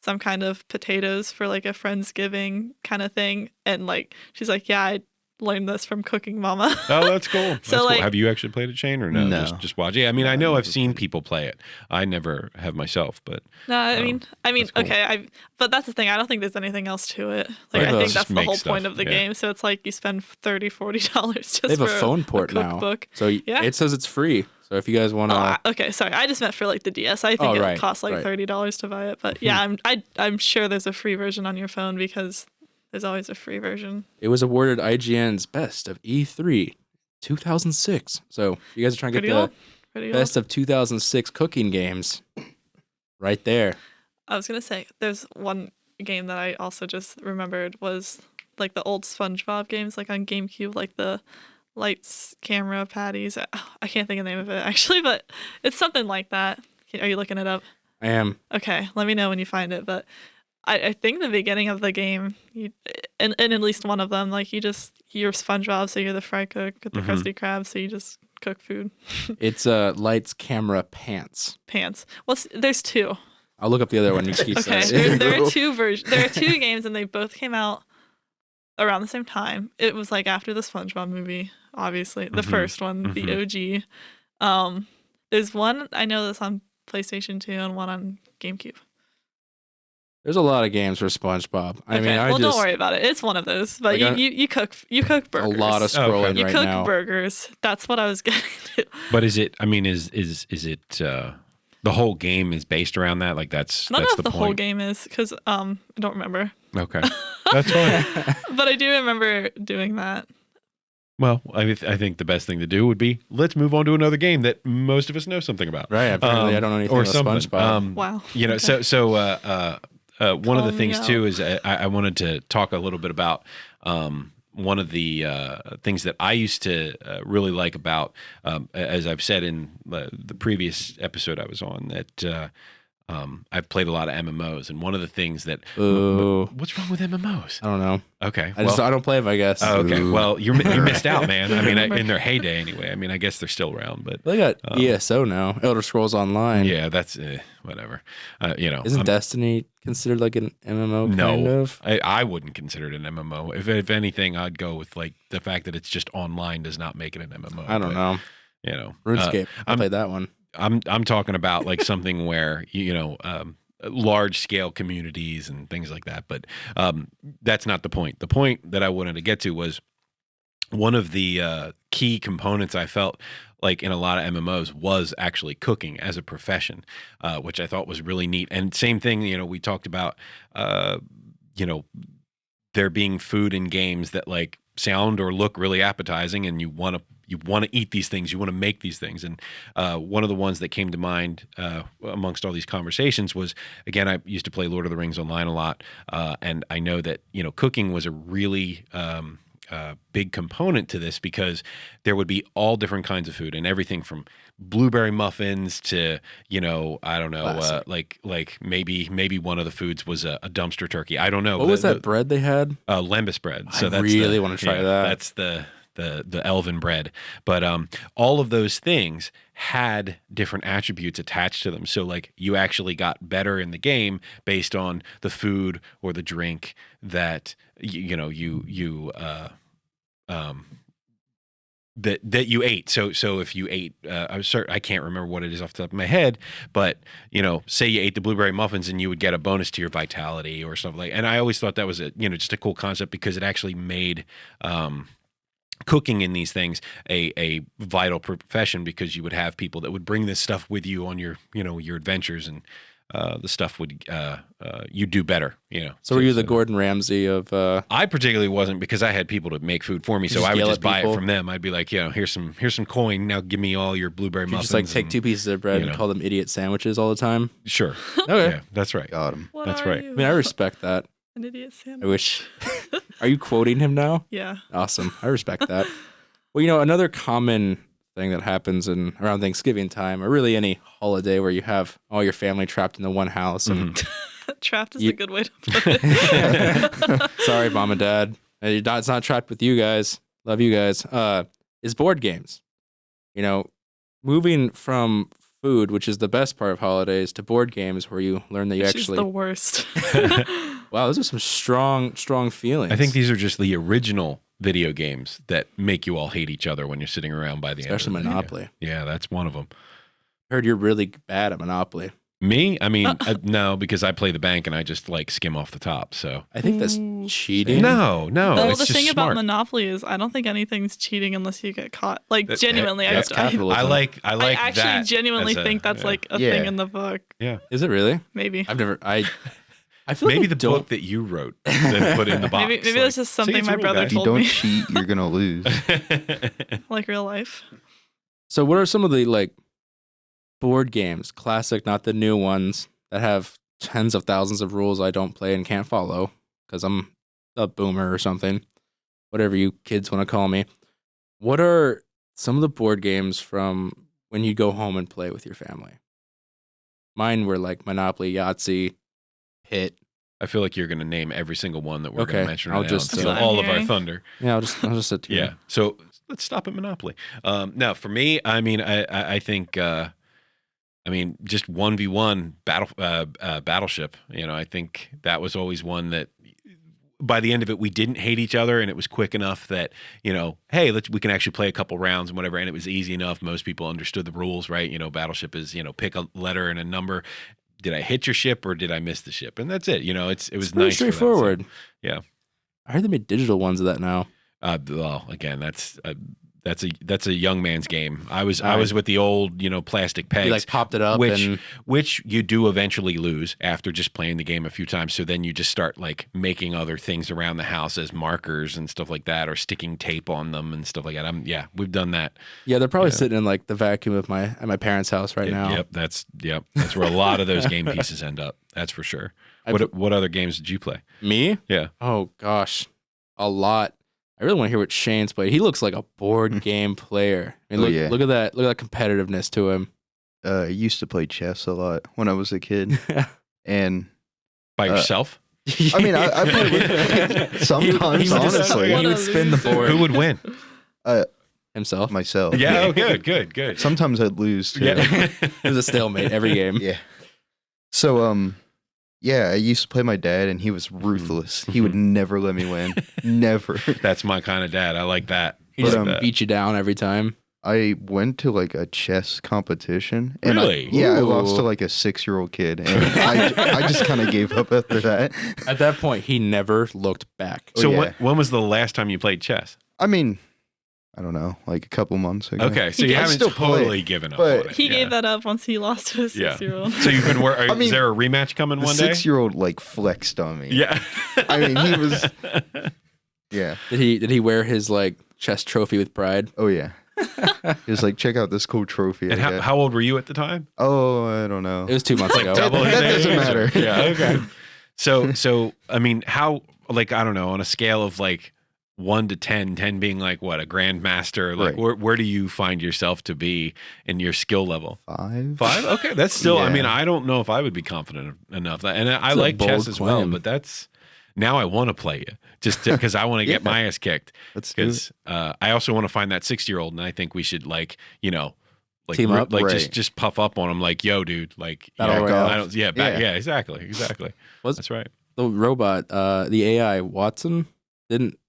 some kind of potatoes for like a Friendsgiving kind of thing, and like she's like, yeah, I learned this from Cooking Mama. Oh, that's cool. That's So, cool. like- Have you actually played it, Shane, or no? No. Just watch. Yeah, I mean, No, I know I've I've never seen played it. people play it. I never have myself, but No, I mean, that's cool. okay, but that's the thing. I don't think there's anything else to it. Like, Right. I Well, think just that's the make whole stuff, point of the yeah. game. So it's like you spend $30-$40 just They have for a phone port now. cookbook. So Yeah. it says it's free. So if you guys want to, Okay, sorry. I just meant for like the DS. I think Oh, it right, costs like right. $30 to buy it. But yeah, I'm sure there's a free version on your phone because there's always a free version. it was awarded IGN's Best of E3 2006. So if you guys are trying to get Pretty the old. Pretty Best old. of 2006 cooking games, right there. I was gonna say there's one game that I also just remembered was like the old SpongeBob games, like on GameCube, like the lights, camera, patties. I can't think of the name of it actually, but it's something like that. Are you looking it up? I am. Okay, let me know when you find it. But I think the beginning of the game, in at least one of them, like you're SpongeBob, so you're the fry cook with the Mhm. Krusty Krab, so you just cook food. It's lights, camera, pants. Pants. There's two. I'll look up the other one. You keep Okay, saying. there are two versions. There are two games, and they both came out around the same time. It was like after the SpongeBob movie, obviously the Mhm. first one, the OG. There's one I know that's on PlayStation 2 and one on GameCube. There's a lot of games for SpongeBob. I Okay, mean, I well, just don't worry about it. It's one of those. But Like, you cook a burgers. lot of scrolling You right cook now. burgers. That's what I was getting to. But is it? I mean, is it? The whole game is based around that. Like that's I don't that's know if the the whole point. game is because I don't remember. Okay, that's fine. But I do remember doing that. Well, I think the best thing to do would be let's move on to another game that most of us know something about. Right. Apparently, I don't know anything or about something. SpongeBob. Wow. You know, Okay. one of the Call me things out. too is I wanted to talk a little bit about one of the things that I used to really like about, as I've said in the previous episode I was on, that I've played a lot of MMOs, and one of the things that Ooh. what's wrong with MMOs? I don't know. Okay, I don't play them, I guess. oh, okay. Ooh. Well, you missed out, man. I mean, in their heyday, anyway. I mean, I guess they're still around, but They got ESO now, Elder Scrolls Online. yeah, that's whatever. Isn't I'm- Destiny considered like an MMO kind No, of? I wouldn't consider it an MMO. If anything, I'd go with like the fact that it's just online does not make it an MMO. I don't but, know. You know, RuneScape. I I'm- played that one. I'm talking about like something where large scale communities and things like that. But that's not the point. The point that I wanted to get to was one of the key components I felt like in a lot of MMOs was actually cooking as a profession, which I thought was really neat. And same thing, we talked about, there being food in games that like sound or look really appetizing, and you want to eat these things, you want to make these things. And one of the ones that came to mind amongst all these conversations was, again, I used to play Lord of the Rings online a lot, and I know that cooking was a really big component to this, because there would be all different kinds of food, and everything from blueberry muffins to I don't know, like maybe one of the foods was a dumpster turkey. I don't know. What was that bread they had? Lembas bread. So I that's really want to try that. That's the elven bread. But all of those things had different attributes attached to them. So like you actually got better in the game based on the food or the drink that that you ate. So if you ate, I can't remember what it is off the top of my head, but say you ate the blueberry muffins and you would get a bonus to your vitality or something like. And I always thought that was just a cool concept, because it actually made cooking in these things a vital profession, because you would have people that would bring this stuff with you on your your adventures, and the stuff would you do better. So were you the Gordon Ramsay of? I particularly wasn't, because I had people to make food for me, so I would just buy it from them. I'd be like, here's some coin. Now give me all your blueberry muffins. Just like take 2 pieces of bread and call them idiot sandwiches all the time. Sure. Okay, yeah, that's right. Got him. That's right. I mean, I respect that. An idiot sandwich. I wish. Are you quoting him now? Yeah. Awesome. I respect that. Well, another common thing that happens around Thanksgiving time, or really any holiday where you have all your family trapped in the one house. And trapped is a good way to put it. Sorry, mom and dad. It's not trapped with you guys. Love you guys. Is board games. Moving from food, which is the best part of holidays, to board games where you learn that you Which actually. is the worst. Wow, those are some strong feelings. I think these are just the original video games that make you all hate each other when you're sitting around by the end. Especially Monopoly. Yeah, that's one of them. I heard you're really bad at Monopoly. Me? I mean, no, because I play the bank and I just skim off the top. So I think that's cheating. No. Well, it's the just thing smart. about Monopoly is I don't think anything's cheating unless you get caught. Like genuinely, that's capitalism. I like I actually that genuinely think that's like a thing in the book. Yeah. Is it really? Maybe. I feel maybe like the book that you wrote then put in the box. Maybe that's just something my brother If you told don't me. cheat, you're gonna lose. Like real life. So what are some of the board games, classic, not the new ones, that have tens of thousands of rules I don't play and can't follow because I'm a boomer or something, whatever you kids want to call me. What are some of the board games from when you go home and play with your family? Mine were like Monopoly, Yahtzee, Pit. I feel like you're going to name every single one that we're going to mention. I'll right just now, steal all of our hearing. thunder. Yeah, I'll just sit here. Yeah. So let's stop at Monopoly. Now, for me, I mean, I think, just 1v1 Battleship. I think that was always one that by the end of it, we didn't hate each other, and it was quick enough that, hey, we can actually play a couple rounds and whatever. And it was easy enough. Most people understood the rules, right? Battleship is, pick a letter and a number. Did I hit your ship or did I miss the ship? And that's it. It was It's nice. straightforward. Yeah. I heard they made digital ones of that now. Well, again, that's a young man's game. I was with the old, plastic pegs. You popped it up, which you do eventually lose after just playing the game a few times. So then you just start making other things around the house as markers and stuff like that, or sticking tape on them and stuff like that. We've done that. Yeah, they're probably sitting in the vacuum at my parents' house right now. Yep, that's where a lot of those game pieces end up. That's for sure. What other games did you play? Me? Yeah. Oh gosh, a lot. I really want to hear what Shane's played. He looks like a board game player. I mean, look at that competitiveness to him. I used to play chess a lot when I was a kid, and by yourself. I mean, I played with sometimes. Honestly, he would spin the board. Who would win? Himself. Myself. Yeah. Oh, good. Sometimes I'd lose too. Yeah. It was a stalemate every game. Yeah. So I used to play my dad, and he was ruthless. He would never let me win. Never. That's my kind of dad. I like that. He just beat you down every time. I went to a chess competition. And Really? I lost to a 6-year-old kid, and I just kind of gave up after that. At that point, he never looked back. So yeah. when was the last time you played chess? I mean, I don't know, a couple months ago. Okay, so you haven't still totally given up but on it. He gave that up once he lost to a 6-year-old. So you've been is there a rematch coming The one day? 6-year-old flexed on me. Yeah. I mean, he was. Yeah. Did he wear his like chest trophy with pride? Oh yeah. He was like, check out this cool trophy. And I got. how old were you at the time? Oh, I don't know. It was 2 months ago. Double his That age? doesn't matter. Yeah. Okay. So I mean, how, like, I don't know, on a scale of like 1 to 10, 10 being like what, a grandmaster, like Right. where do you find yourself to be in your skill level? 5. 5? Okay, that's still. I Yeah. mean, I don't know if I would be confident enough. And I It's a like chess bold as well, claim. but that's now I want to play you just because I want to get Yeah. my ass kicked. Let's do it. Because I also want to find that 60-year-old, and I think we should like Team up? like Right. just puff up on him, like, yo, dude, like, Battle Royale. I don't, yeah, back, Yeah. yeah, exactly. Was- That's right. The robot, the AI Watson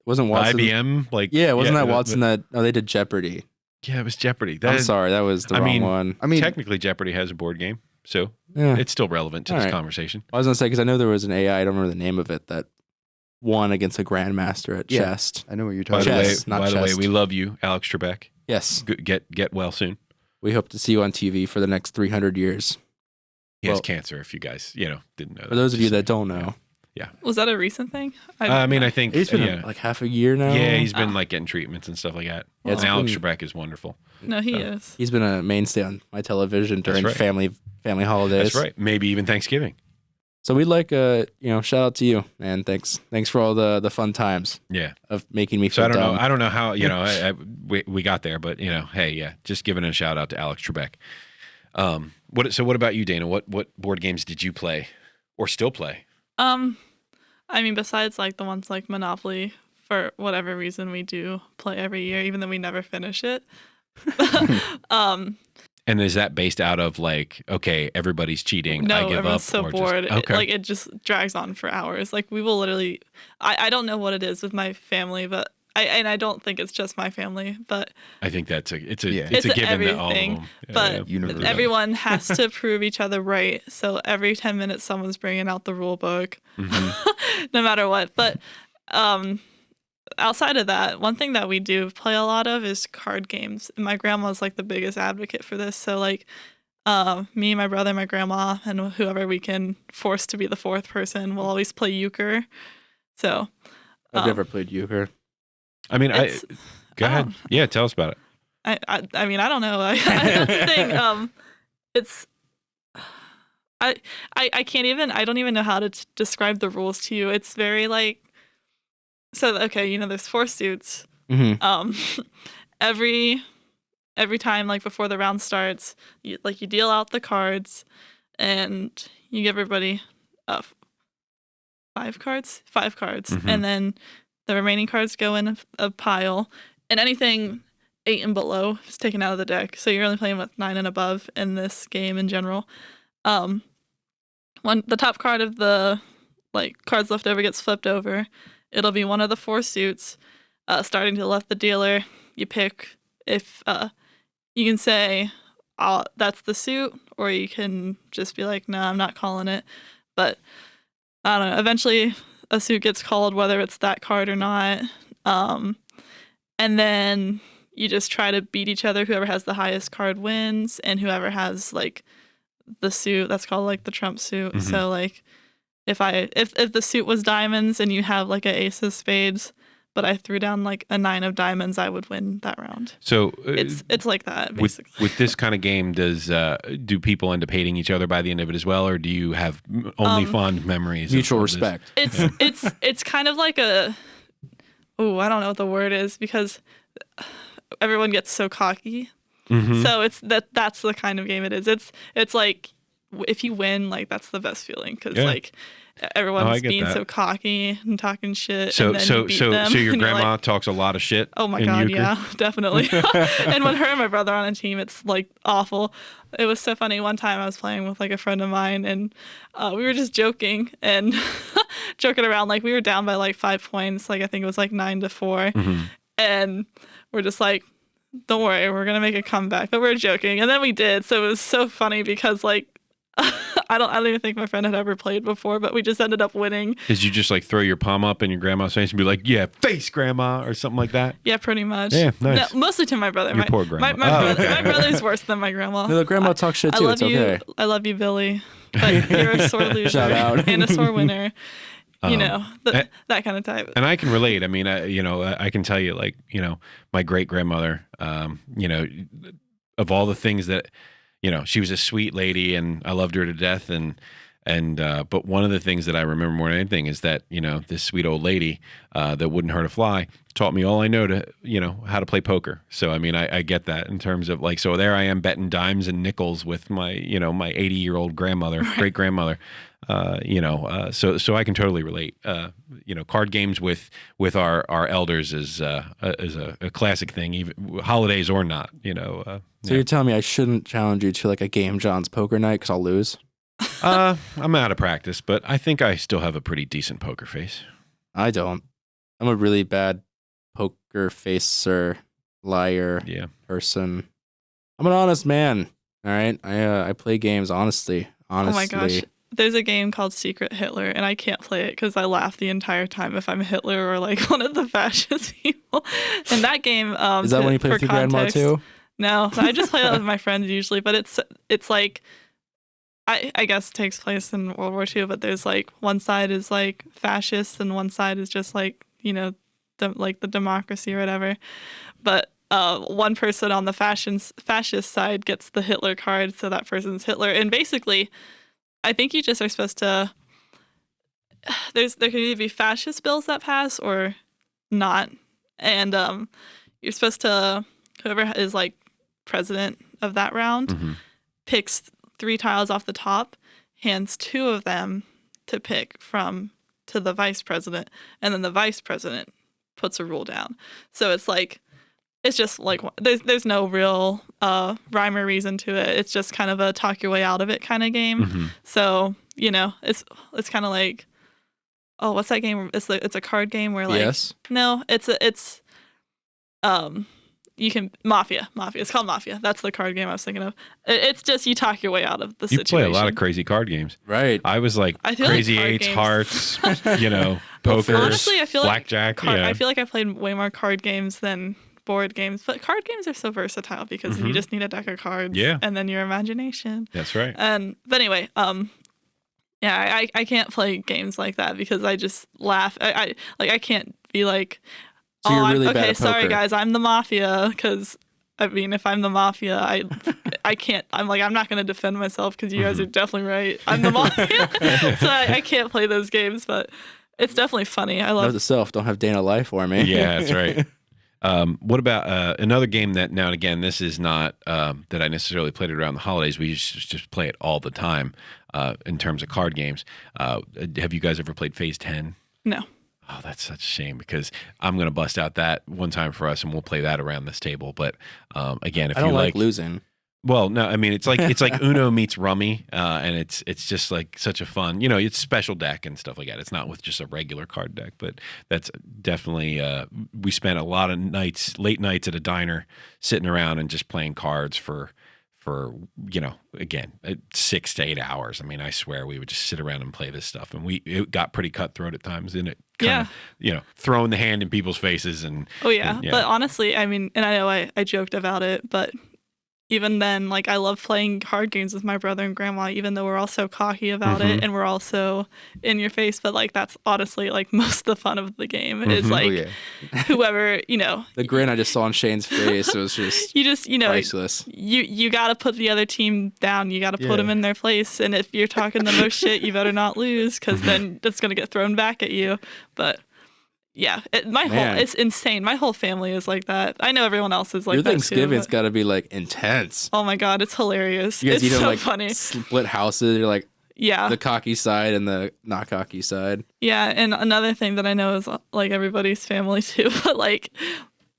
wasn't Watson. IBM, like, Yeah, wasn't that but- Watson that? Oh, they did Jeopardy. Yeah, it was Jeopardy. I'm sorry, that was the I wrong mean, one. I mean, Technically, Jeopardy has a board game, so Yeah. it's still relevant to All this right. conversation. I was gonna say because I know there was an AI. I don't remember the name of it that won against a grandmaster at Yeah. chess. I know what you're By talking the way, Chess, not by the way, chest. we love you, Alex Trebek. Yes, Get well soon. we hope to see you on TV for the next 300 years. He has Well- cancer. If you guys, didn't know. For those of you that don't know, Was that a recent thing? I mean, I think he's been yeah, like half a year now. yeah, he's been Oh. like getting treatments and stuff like that. Yeah, it's and Alex been- Trebek is wonderful. No, he Oh. is. He's been a mainstay on my television during right. family holidays. That's right. Maybe even Thanksgiving. So we'd like shout out to you, man. Thanks for all the fun times Yeah. of making me So feel I don't dumb. know. I don't know how we got there, but hey, yeah, just giving a shout out to Alex Trebek. What about you, Dana? What board games did you play or still play? I mean, besides like the ones like Monopoly, for whatever reason we do play every year, even though we never finish it. And is that based out of like, okay, everybody's cheating, No, I give everyone's up? so or bored. Just, okay. It just drags on for hours. Like we will literally, I don't know what it is with my family, but I don't think it's just my family, but I think it's a Yeah. it's a It's given that all of everything, them. Yeah, but yeah. Universal. everyone has to prove each other right. So every 10 minutes, someone's bringing out the rule book, Mhm. no matter what. But outside of that, one thing that we do play a lot of is card games. And my grandma's like the biggest advocate for this. So like me, my brother, my grandma, and whoever we can force to be the fourth person will always play euchre. So I've um, never played euchre. I mean, it's- go I ahead. don't- Yeah, tell us about it. I mean, I don't know. That's the thing. It's I can't even. I don't even know how to describe the rules to you. It's very like. So okay, there's 4 suits. Mm-hmm. Every time, like before the round starts, you deal out the cards, and you give everybody 5 cards, Mhm. and then the remaining cards go in a pile, and anything 8 and below is taken out of the deck. So you're only playing with 9 and above in this game in general. When the top card of the cards left over gets flipped over, it'll be one of the 4 suits. Starting to the left, the dealer. You pick if you can say, that's the suit, or you can just be like, no, I'm not calling it. But I don't know. Eventually, a suit gets called, whether it's that card or not. And then you just try to beat each other. Whoever has the highest card wins, and whoever has the suit, that's called the trump suit. Mhm. So if the suit was diamonds and you have an ace of spades, but I threw down a 9 of diamonds, I would win that round. So It's like that with basically. this kind of game, do people end up hating each other by the end of it as well, or do you have only fond memories? Mutual of this? respect. It's kind of like I don't know what the word is, because everyone gets so cocky. Mhm. So that's the kind of game it is. It's like if you win, that's the best feeling, because Yeah. everyone's get being that. so cocky and talking shit. So and then you beat them, so your and you're like, grandma talks a lot of shit. oh my in god, euchre? yeah, definitely. And when her and my brother are on a team, it's awful. It was so funny. One time I was playing with a friend of mine, and we were just joking and joking around. We were down by 5 points. I think it was 9-4, Mhm. and we're just like, don't worry, we're gonna make a comeback. But we're joking, and then we did. So it was so funny because I don't even think my friend had ever played before, but we just ended up winning. Did you just throw your palm up in your grandma's face and be like, "Yeah, face, grandma," or something like that? Yeah, pretty much. Yeah, nice. No, mostly to my brother. Your my, poor grandma. My, Oh, okay. my brother's worse than my grandma. No, the grandma talks shit too. I love It's you. okay. I love you, Billy. But you're a sore loser Shout out. and a sore winner. you know, that kind of type. And I can relate. I mean, I can tell you, like, my great grandmother, of all the things that, she was a sweet lady and I loved her to death. But one of the things that I remember more than anything is that, this sweet old lady that wouldn't hurt a fly taught me all I know to, how to play poker. So, I mean, I get that in terms of like, so there I am betting dimes and nickels with my, my 80-year-old grandmother, great grandmother. So I can totally relate. Card games with our elders is a classic thing, even holidays or not. So you're telling me I shouldn't challenge you to like a Game Jawns poker night because I'll lose? I'm out of practice, but I think I still have a pretty decent poker face. I don't. I'm a really bad poker facer, liar person. I'm an honest man. All right, I play games honestly. Oh my gosh. There's a game called Secret Hitler, and I can't play it because I laugh the entire time if I'm Hitler or like one of the fascist people. And that game, is that when you play with your grandma too? No, I just play that with my friends usually. But it's like, I guess takes place in World War II. But there's like one side is like fascist, and one side is just like like the democracy or whatever. But one person on the fascist side gets the Hitler card, so that person's Hitler, and basically. I think you just are supposed to. There can either be fascist bills that pass or not, and you're supposed to. Whoever is like president of that round picks 3 tiles off the top, hands 2 of them to pick from to the vice president, and then the vice president puts a rule down. So it's like. It's just like there's no real rhyme or reason to it. It's just kind of a talk your way out of it kind of game. Mm-hmm. So it's kind of like, oh, what's that game? It's a card game where like no, it's you can Mafia. It's called Mafia. That's the card game I was thinking of. It's just you talk your way out of the situation. You play a lot of crazy card games, right? I was like Crazy Eights, Hearts, poker, honestly, I feel blackjack. I feel like I played way more card games than board games, but card games are so versatile because you just need a deck of cards and then your imagination. That's right. But anyway, I can't play games like that because I just laugh. I can't be like, so you're really okay, bad at poker. Sorry guys, I'm the mafia, because I mean, if I'm the mafia, I can't. I'm like, I'm not going to defend myself because you guys are definitely right. I'm the mafia, so I can't play those games. But it's definitely funny. I love. Note to self: don't have Dana lie for me. Yeah, that's right. What about another game that now and again, this is not that I necessarily played it around the holidays. We just play it all the time in terms of card games. Have you guys ever played Phase 10? No. Oh, that's such a shame because I'm going to bust out that one time for us and we'll play that around this table. But again, if I don't you like losing. Well, no, I mean it's like Uno meets Rummy, and it's just like such a fun, it's special deck and stuff like that. It's not with just a regular card deck, but that's definitely we spent a lot of late nights at a diner, sitting around and just playing cards for again 6 to 8 hours. I mean, I swear we would just sit around and play this stuff, and it got pretty cutthroat at times, and it kind of throwing the hand in people's faces and But honestly, I mean, and I know I joked about it, but. Even then, like, I love playing card games with my brother and grandma, even though we're all so cocky about it and we're all so in your face. But, like, that's honestly, like, most of the fun of the game is, like, whoever, The grin I just saw on Shane's face was just priceless. You got to put the other team down. You got to put them in their place. And if you're talking the most shit, you better not lose because then it's going to get thrown back at you. But... yeah, it's insane. My whole family is like that. I know everyone else is like Your that Thanksgiving's too. got to be like intense. Oh my god, it's hilarious. You guys it's so like funny. Split houses. You're like the cocky side and the not cocky side. Yeah, and another thing that I know is like everybody's family too, but like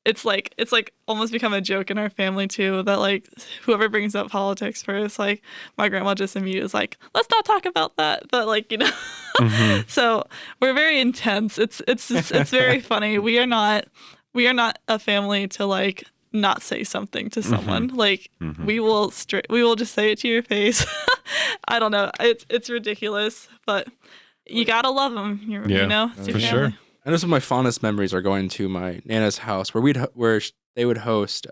it's like almost become a joke in our family too that like whoever brings up politics first, like my grandma just immediately is like, let's not talk about that. But like so we're very intense. It's very funny. We are not a family to like not say something to someone. Like we will just say it to your face. I don't know. It's ridiculous, but you gotta love them. It's your for family. sure. I know some of my fondest memories are going to my Nana's house where they would host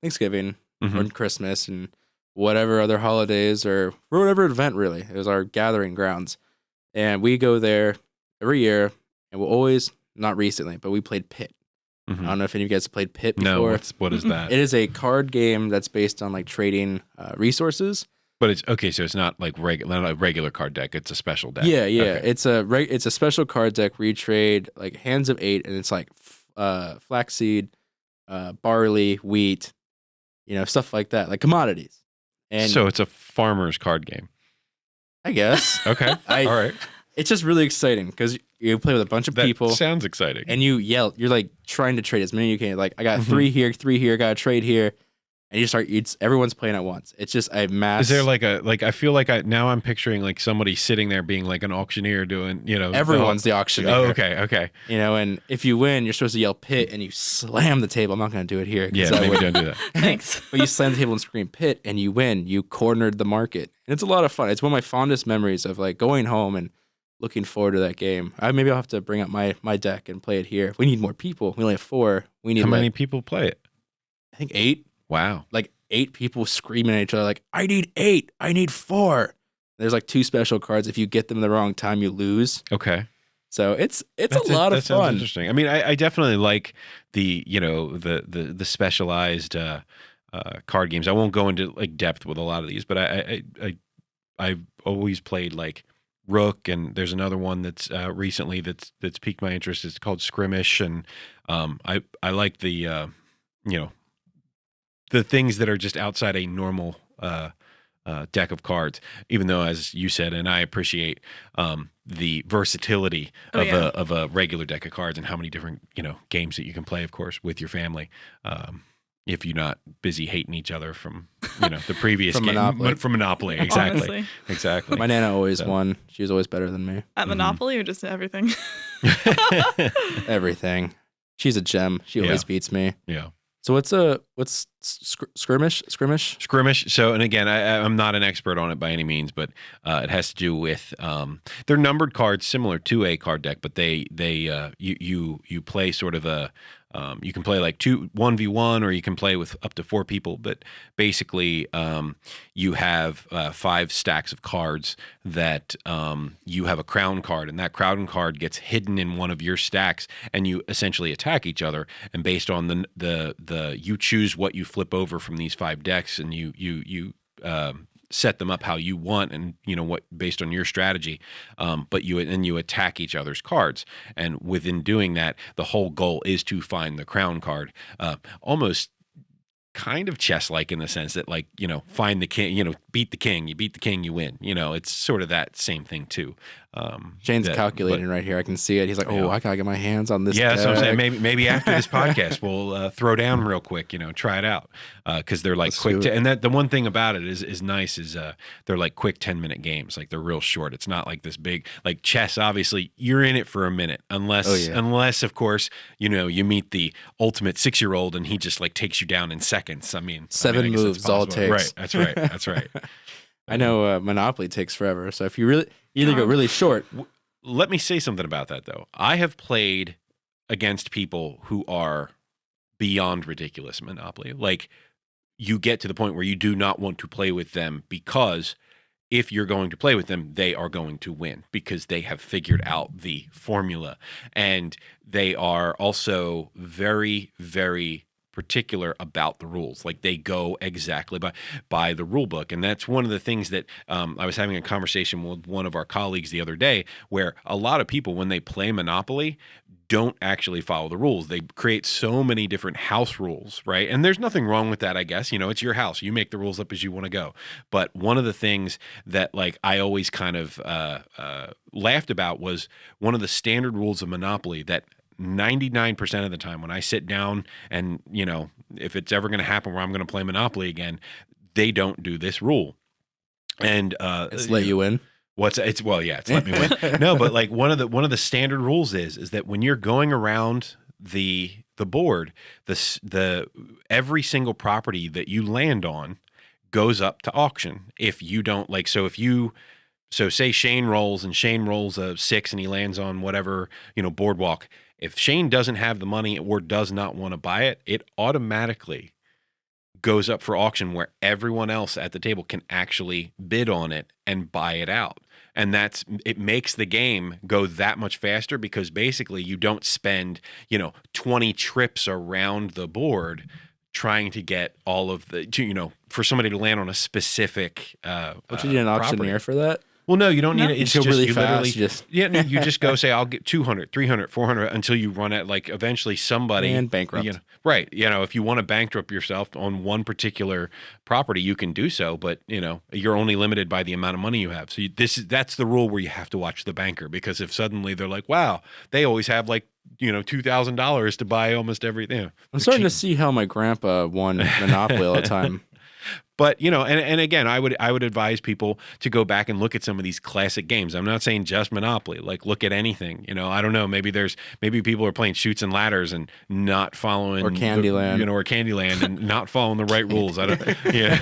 Thanksgiving or Christmas and whatever other holidays or whatever event really. It was our gathering grounds. And we go there every year, and we'll always, not recently, but we played Pit. Mhm. I don't know if any of you guys have played Pit before. No, what is that? It is a card game that's based on like trading resources. But it's okay. So it's not like not a regular card deck. It's a special deck. Yeah. Okay. It's a special card deck where you trade like hands of 8, and it's like flaxseed, barley, wheat, stuff like that, like commodities. And So it's a farmer's card game. I guess Okay. All right. it's just really exciting because you play with a bunch of That people. sounds exciting. And you yell. You're like trying to trade as many as you can. Like I got Mhm. 3 here, got a trade here, and you start. Everyone's playing at once. It's just a mass. Is there I feel like now I'm picturing like somebody sitting there being like an auctioneer doing, everyone's the auctioneer? Oh, okay. And if you win, you're supposed to yell Pit, and you slam the table. I'm not going to do it here. 'cause Yeah, I maybe would- don't do that. Thanks. But you slam the table and scream Pit, and you win. You cornered the market, and it's a lot of fun. It's one of my fondest memories of like going home and looking forward to that game. Maybe I'll have to bring up my deck and play it here. We need more people. We only have 4. We need How many like, people play it? I think 8. Wow. Like 8 people screaming at each other like, I need 8, I need 4. There's like 2 special cards. If you get them in the wrong time, you lose. Okay. So it's a lot of that sounds fun. interesting. I mean, I definitely like the the specialized card games. I won't go into like depth with a lot of these, but I've always played like Rook, and there's another one that's recently that's piqued my interest. It's called Skirmish, and I like the the things that are just outside a normal deck of cards. Even though, as you said, and I appreciate the versatility of a regular deck of cards and how many different games that you can play, of course, with your family. If you're not busy hating each other from the previous From game, Monopoly. from Monopoly, exactly, Honestly. exactly. My Nana always So. won. She was always better than me. At Monopoly or just everything? Everything. She's a gem. She always Yeah. beats me. Yeah. So what's skirmish? Skirmish. So, and again, I'm not an expert on it by any means, but it has to do with they're numbered cards similar to a card deck, but you play sort of a you can play like 1v1, or you can play with up to 4 people. But basically, you have 5 stacks of cards that you have a crown card, and that crown card gets hidden in one of your stacks, and you essentially attack each other. And based on the you choose what you flip over from these 5 decks, and you set them up how you want, and what based on your strategy, but you attack each other's cards, and within doing that, the whole goal is to find the crown card, almost kind of chess-like in the sense that, like, find the king, beat the king, you win. It's sort of that same thing too. Shane's calculating right here. I can see it. He's like, Yeah. I gotta get my hands on this. Yeah, that's what I'm saying. deck. Maybe after this podcast, we'll throw down real quick. Try it out, because they're like Let's quick. do it. And that the one thing about it is nice is they're like quick 10-minute games. Like, they're real short. It's not like this big, like chess. Obviously, you're in it for a minute, unless of course you meet the ultimate 6-year-old and he just like takes you down in seconds. I mean, 7 I guess moves, that's all it possible. takes. Right. That's right. That's right. I know Monopoly takes forever. So if you either go really short. Let me say something about that, though. I have played against people who are beyond ridiculous at Monopoly. Like, you get to the point where you do not want to play with them, because if you're going to play with them, they are going to win because they have figured out the formula. And they are also very, very particular about the rules. Like, they go exactly by the rule book. And that's one of the things that I was having a conversation with one of our colleagues the other day, where a lot of people, when they play Monopoly, don't actually follow the rules. They create so many different house rules, right? And there's nothing wrong with that, I guess. It's your house. You make the rules up as you want to go. But one of the things that, like, I always kind of laughed about was one of the standard rules of Monopoly that 99% of the time when I sit down and, if it's ever going to happen where I'm going to play Monopoly again, they don't do this rule. And It's let you in. It's let me win. No, but like one of the standard rules is that when you're going around the board, the every single property that you land on goes up to auction. If you don't so say Shane rolls a 6 and he lands on whatever, boardwalk. If Shane doesn't have the money or does not want to buy it, it automatically goes up for auction, where everyone else at the table can actually bid on it and buy it out. And it makes the game go that much faster because basically you don't spend, 20 trips around the board trying to get all of for somebody to land on a specific But you need an auctioneer for that? Well, no, you don't need No. it. It's You just go really you fast, literally, no, you just go say, I'll get 200, 300, 400 until you run it. Like eventually somebody And bankrupt. Right. If you want to bankrupt yourself on one particular property, you can do so, but you're only limited by the amount of money you have. So that's the rule where you have to watch the banker, because if suddenly they're like, wow, they always have like, $2,000 to buy almost everything. I'm starting to see how my grandpa won Monopoly all the time. But and again, I would advise people to go back and look at some of these classic games. I'm not saying just Monopoly. Like, look at anything. I don't know. Maybe people are playing Chutes and Ladders and not following Or Candyland. or Candyland and not following the right rules. I don't. Yeah,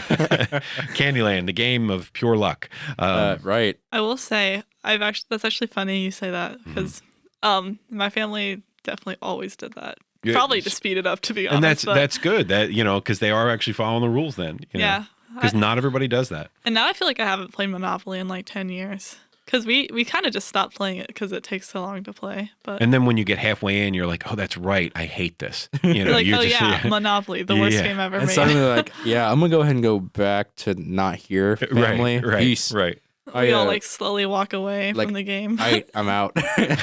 Candyland, the game of pure luck. Right. I will say, that's actually funny you say that, because my family definitely always did that. Yeah, Probably to speed it up, to be honest. And that's good. That because they are actually following the rules. Then yeah, because not everybody does that. and now I feel like I haven't played Monopoly in like 10 years. Because we kind of just stopped playing it because it takes so long to play. But And then when you get halfway in, you're like, oh, that's right. I hate this. you're like, you're oh just- yeah, Monopoly, the worst Yeah. game ever And made. suddenly like, yeah, I'm going to go ahead and go back to not here, family. Right, Peace. right. we all I, like slowly walk away like, from the game. I'm out.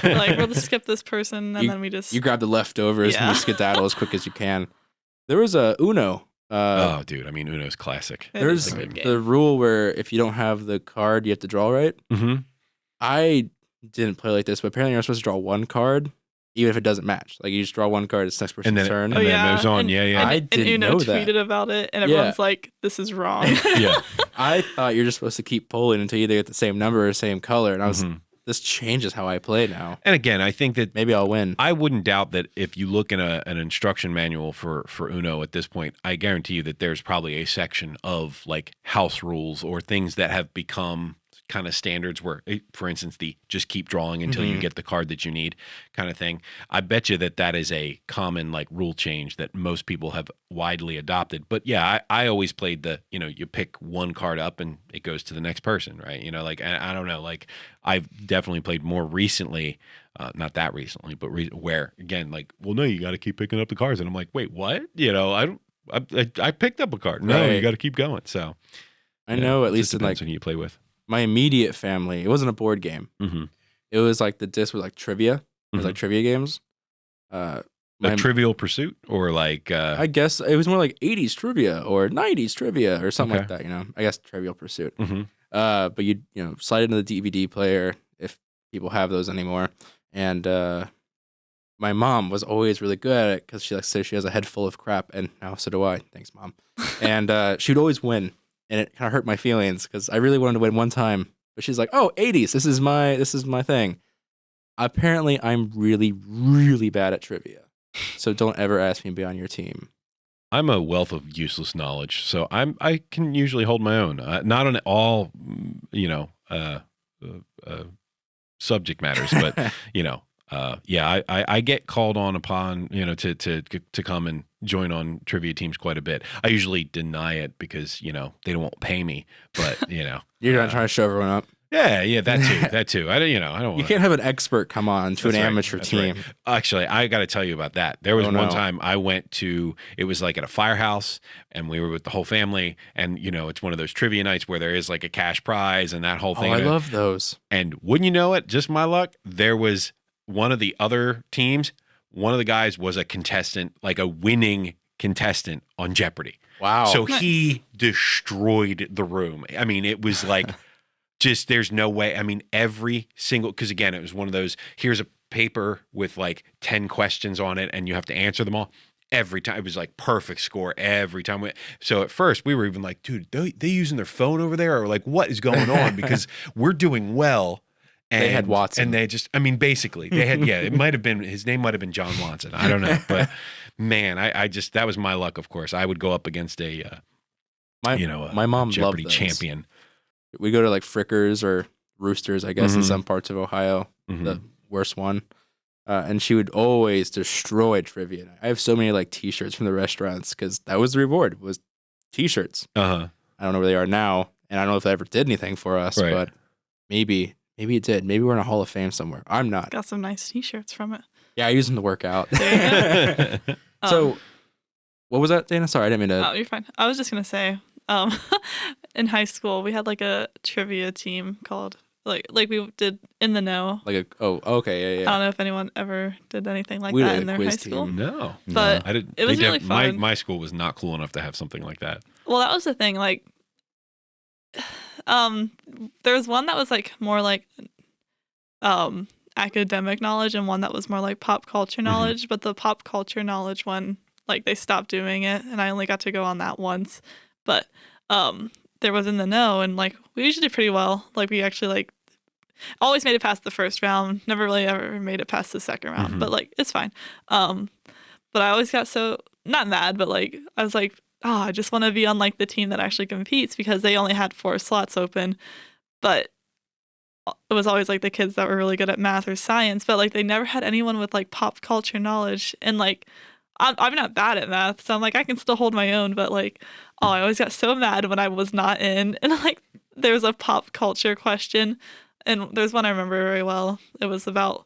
Like, we'll just skip this person, and then we just... You grab the leftovers and Yeah. you skedaddle as quick as you can. There was a Uno. Oh, dude. I mean, Uno's classic. It There's is a good game. the rule where if you don't have the card, you have to draw, right? Mm-hmm. I didn't play like this, but apparently you're supposed to draw one card, even if it doesn't match. Like, you just draw one card, it's next person's And then, turn. and then it moves on. And, Yeah, yeah. I and didn't Uno know that. tweeted about it, and Yeah. everyone's like, "This is wrong." yeah. I thought you're just supposed to keep pulling until you either get the same number or same color. And I was, Mhm. this changes how I play now. And again, I think that Maybe I'll win. I wouldn't doubt that if you look in an instruction manual for Uno at this point, I guarantee you that there's probably a section of like house rules or things that have become kind of standards where, for instance, the just keep drawing until you Mhm. get the card that you need kind of thing. I bet you that is a common like rule change that most people have widely adopted. But yeah, I always played you pick one card up and it goes to the next person, right? Like, I don't know, like I've definitely played more recently, not that recently, but where again, like, well, no, you got to keep picking up the cards. And I'm like, wait, what? I picked up a card. No, you Right. got to keep going. So I know, at it least just in depends like who you play with. my immediate family, it wasn't a board game. Mm-hmm. It was like the disc was like trivia. It was like trivia games. A My- Trivial Pursuit or like I guess it was more like 80s trivia or 90s trivia or something like Okay. that, I guess Trivial Pursuit. mhm. But you slide into the DVD player if people have those anymore. And my mom was always really good at it because she like says she has a head full of crap, and now so do I. Thanks, Mom. And she would always win, and it kind of hurt my feelings because I really wanted to win one time. But she's like, "Oh, 80s, this is my thing." Apparently, I'm really, really bad at trivia, so don't ever ask me to be on your team. I'm a wealth of useless knowledge, so I can usually hold my own. Not on all, subject matters, but yeah, I get called upon, to come and join on trivia teams quite a bit. I usually deny it because they won't pay me, but You're not trying to show everyone up. yeah, that too. I don't You want. can't have an expert come on to That's an right, amateur that's team. right. Actually, I got to tell you about that. There was Oh, one no. time I went to, it was like at a firehouse, and we were with the whole family, and it's one of those trivia nights where there is like a cash prize and that whole Oh, thing. I love those. And wouldn't you know it, just my luck, there was one of the other teams, one of the guys was a contestant, like a winning contestant on Jeopardy. Wow. So Nice. he destroyed the room. I mean, it was like, just there's no way. I mean, every single, because again, it was one of those, here's a paper with like 10 questions on it and you have to answer them all. Every time it was like perfect score every time. So at first we were even like, dude, they using their phone over there, or like, what is going on? Because we're doing well. And, They had Watson. and they just, I mean, basically they had, yeah, it might have been, his name might have been John Watson. I don't know, but man, I just, that was my luck. Of course, I would go up against a my mom Jeopardy loved those. champion. We go to like Frickers or Roosters, I guess, in Mhm. some parts of Ohio, Mhm. the worst one. And she would always destroy trivia. I have so many like T-shirts from the restaurants because that was the reward, was T-shirts. Uh-huh. I don't know where they are now, and I don't know if they ever did anything for us, Right. but maybe Maybe it did. Maybe we're in a Hall of Fame somewhere. I'm not. Got some nice T-shirts from it. Yeah, I use them to work out. There you go. So, what was that, Dana? Sorry, I didn't mean to. Oh, you're fine. I was just gonna say, in high school we had like a trivia team called like we did In the Know. Okay, yeah. I don't know if anyone ever did anything like We that did a in their quiz high school. team. No. But I didn't. it was they really fun. My school was not cool enough to have something like that. Well, that was the thing. Like, there was one that was like more like academic knowledge, and one that was more like pop culture knowledge. But the pop culture knowledge one, like they stopped doing it, and I only got to go on that once. But there was In the Know, and like we usually did pretty well. Like we actually like always made it past the first round. Never really ever made it past the second round, but like it's fine. But I always got so not mad, but like I was like, oh, I just want to be on like the team that actually competes, because they only had 4 slots open. But it was always like the kids that were really good at math or science, but like they never had anyone with like pop culture knowledge. And like I'm not bad at math, so I'm like I can still hold my own, but like I always got so mad when I was not in. And like there was a pop culture question, and there's one I remember very well. It was about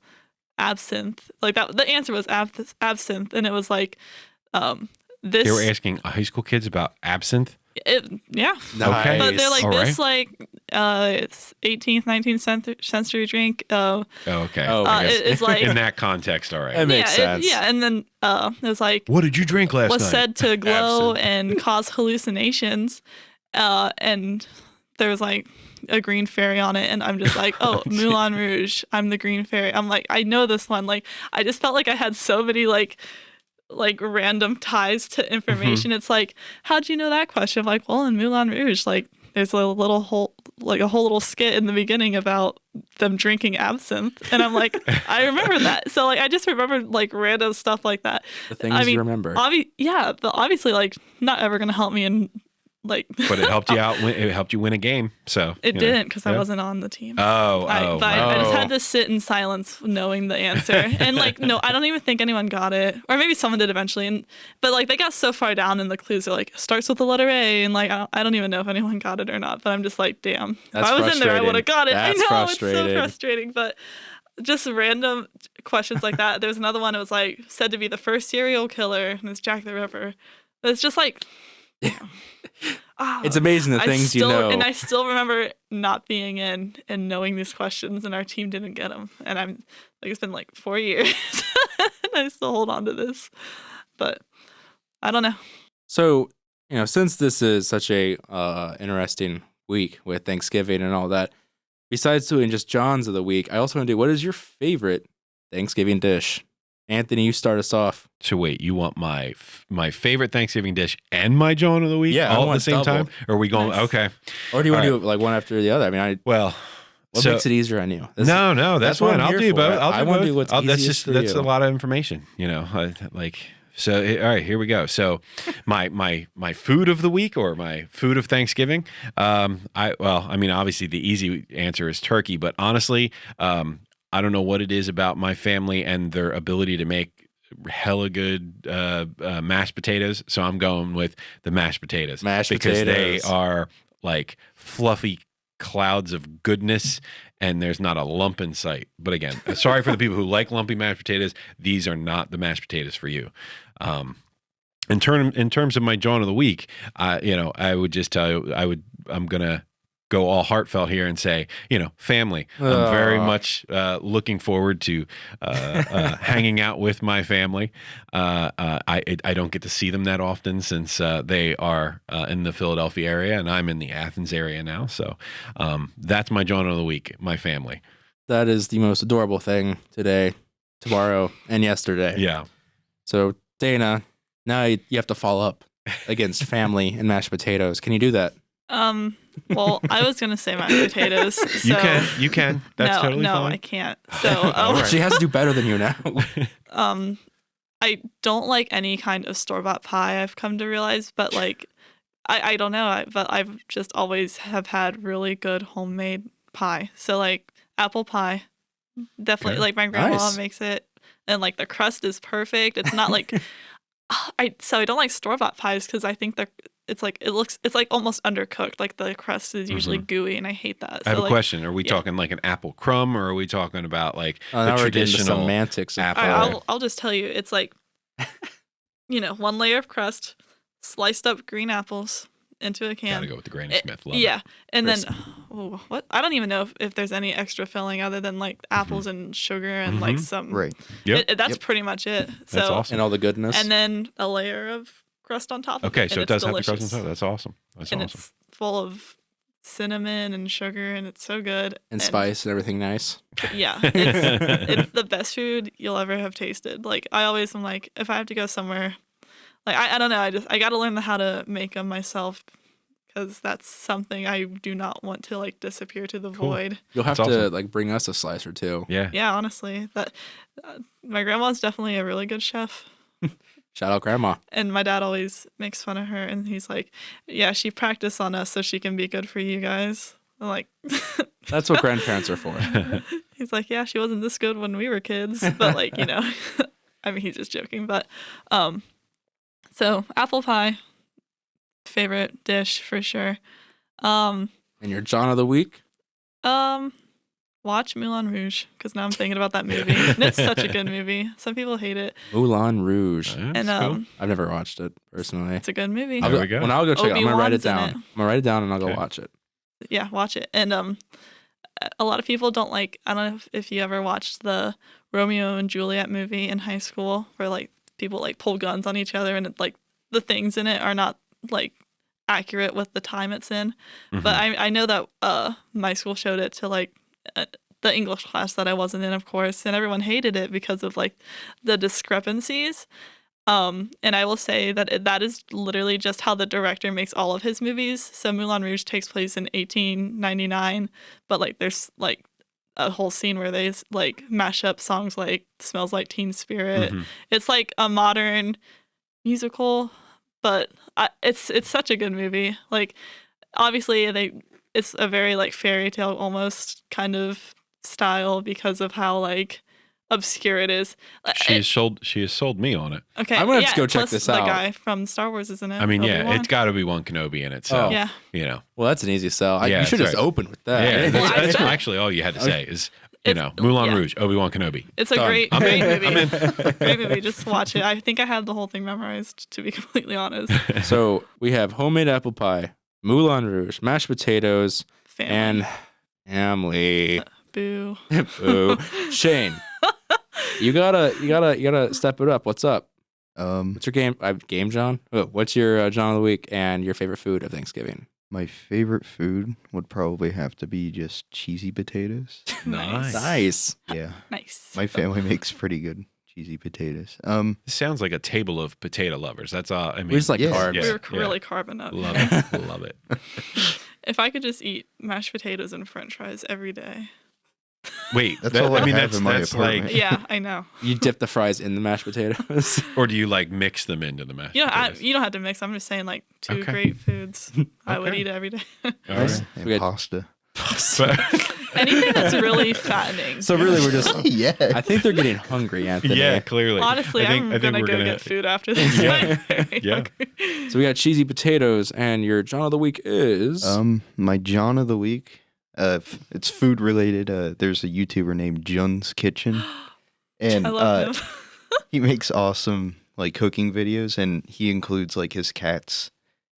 absinthe. Like that the answer was absinthe, and it was like this. They were asking high school kids about absinthe. Yeah. Okay. But they're like All this, right. like it's 18th, 19th century drink. Oh, okay. It's like In that context, all right. It makes sense. And then it was like What did you drink last was night? said to glow Absinthe. and cause hallucinations, and there was like a green fairy on it, and I'm just like, oh, Moulin Rouge, I'm the green fairy. I'm like, I know this one. Like I just felt like I had so many like random ties to information. It's like, how'd you know that question? I'm like, well, in Moulin Rouge, like there's a whole little skit in the beginning about them drinking absinthe, and I'm like, I remember that. So like I just remember like random stuff like that. The things you remember. But obviously like not ever gonna help me in like. But it helped you out. It helped you win a game. So It didn't, because I wasn't on the team. Oh, I just had to sit in silence knowing the answer. And like, no, I don't even think anyone got it. Or maybe someone did eventually. But like they got so far down in the clues, they're like, starts with the letter A. And like, I don't even know if anyone got it or not. But I'm just like, damn. That's if I was in there, I frustrating. would have got it. That's I know, frustrating. it's so frustrating. But just random questions like that. There's another one. It was like said to be the first serial killer, and it's Jack the Ripper. But it's just like, damn. It's amazing the things you know. And I still remember not being in and knowing these questions, and our team didn't get them. And I'm like, it's been like 4 years, and I still hold on to this. But I don't know. So, since this is such a interesting week with Thanksgiving and all that, besides doing just John's of the week, I also want to do, what is your favorite Thanksgiving dish? Anthony, you start us off. So wait, you want my favorite Thanksgiving dish and my John of the week Yeah, I all at want the same double. time? Or are we going? Nice. Okay. Or do you want to All do it like one after the other? I mean, Well, what so- makes it easier on you? no, that's what fine. I'm I'll here do for. both. I I'll wanna do do both. what's That's easiest for that's you. a lot of information, So all right, here we go. So my food of the week, or my food of Thanksgiving. Obviously the easy answer is turkey, but honestly, I don't know what it is about my family and their ability to make hella good mashed potatoes, so I'm going with the mashed potatoes. Because they are like fluffy clouds of goodness, and there's not a lump in sight. But again, sorry for the people who like lumpy mashed potatoes. These are not the mashed potatoes for you. In terms of my John of the week, I would just tell you, I'm gonna go all heartfelt here and say, family. I'm very much looking forward to hanging out with my family. I don't get to see them that often, since they are in the Philadelphia area and I'm in the Athens area now. So that's my John of the week, my family. That is the most adorable thing today, tomorrow, and yesterday. Yeah. So, Dana, now you have to follow up against family and mashed potatoes. Can you do that? Well, I was gonna say mashed potatoes. So You can. That's totally no, fine. I can't. So right. She has to do better than you now. I don't like any kind of store-bought pie, I've come to realize, but like I don't know, but I've just always have had really good homemade pie. So like apple pie, definitely. Okay. Like my grandma Nice. makes it, and like the crust is perfect. It's not like I don't like store-bought pies because I think it's like almost undercooked. Like the crust is usually gooey, and I hate that. I have So, a like, question. Are we talking like an apple crumb, or are we talking about like the now we're getting into traditional semantics. apple? I'll just tell you, it's like, one layer of crust, sliced up green apples into a can. Gotta go with the Granny Smith. Love Yeah, it. and Crisp. then what? I don't even know if there's any extra filling other than like apples and sugar and like some. Right. Yep. That's Yep. pretty much it. So That's awesome. And all the goodness. and then a layer of crust on top of it. Okay, so and it it's does have the delicious. crust on top. That's awesome. That's And awesome. it's full of cinnamon and sugar, and it's so good. and spice and everything nice. Yeah, it's the best food you'll ever have tasted. Like I always am like, if I have to go somewhere, like I don't know, I got to learn how to make them myself because that's something I do not want to like disappear to the Cool. void. You'll have That's to awesome. like bring us a slice or two. Yeah. Yeah, honestly, that my grandma's definitely a really good chef. Shout out grandma. And my dad always makes fun of her, and he's like, "Yeah, she practiced on us so she can be good for you guys." I'm like, That's what grandparents are for. he's like, "Yeah, she wasn't this good when we were kids, but like, I mean, he's just joking." But, so apple pie, favorite dish for sure. And your John of the week? Watch Moulin Rouge because now I'm thinking about that movie, and it's such a good movie. Some people hate it, Moulin Rouge. and cool. I've never watched it personally. it's a good movie. There we go. When I'll go check it, I'm gonna write it Obi-Wan's in down. it. I'm gonna write it down and I'll go Okay. watch it. Yeah, watch it. And a lot of people don't like. I don't know if you ever watched the Romeo and Juliet movie in high school, where like people like pull guns on each other, and it, like the things in it are not like accurate with the time it's in. But I know that my school showed it to like the English class that I wasn't in, of course, and everyone hated it because of like the discrepancies. And I will say that that is literally just how the director makes all of his movies. So Moulin Rouge takes place in 1899, but like there's like a whole scene where they like mash up songs like "Smells Like Teen Spirit." It's like a modern musical, but it's such a good movie. Like obviously it's a very like fairy tale almost kind of style because of how like obscure it is. She has sold me on it. Okay, I'm gonna have to go check plus this the out. guy from Star Wars, isn't it? I mean, yeah, Obi-Wan? it's got to be one Kenobi in it. So, Oh. Yeah, Well, that's an easy sell. Yeah, You should that's just right. open with that. yeah, Well, I that's bet- actually all you had to say is, It's- Moulin yeah. Rouge, Obi-Wan Kenobi. it's a Done. great I'm in. movie. Great movie. Just watch it. I think I had the whole thing memorized, to be completely honest. So we have homemade apple pie, Moulin Rouge, mashed potatoes, Family. and family. Boo. Boo. Shane, you gotta step it up. What's up? What's your game, John? What's your John of the week and your favorite food of Thanksgiving? My favorite food would probably have to be just cheesy potatoes. Nice. Nice. Yeah, Nice. my family makes pretty good cheesy potatoes. This sounds like a table of potato lovers. That's all. I mean, We just like Yeah. carbs. Yeah. We were really carbon up. love it. Love it. If I could just eat mashed potatoes and French fries every day. Wait, That's all I have that's in my that's apartment. like, Yeah, I know. You dip the fries in the mashed potatoes. or do you like mix them into the mashed potatoes? You don't have to mix. I'm just saying, like, two Okay. great foods I would Okay. eat every day. All Nice. right. And We got- pasta. But- Anything that's really fattening. So really, we're just. Yeah. I think they're getting hungry, Anthony. yeah, clearly. Honestly, I'm gonna we're go get food after this. Yeah. I'm very Yeah. hungry. So we got cheesy potatoes, and your John of the week is. My John of the week. It's food related. There's a YouTuber named Jun's Kitchen, and I love him. he makes awesome like cooking videos, and he includes like his cats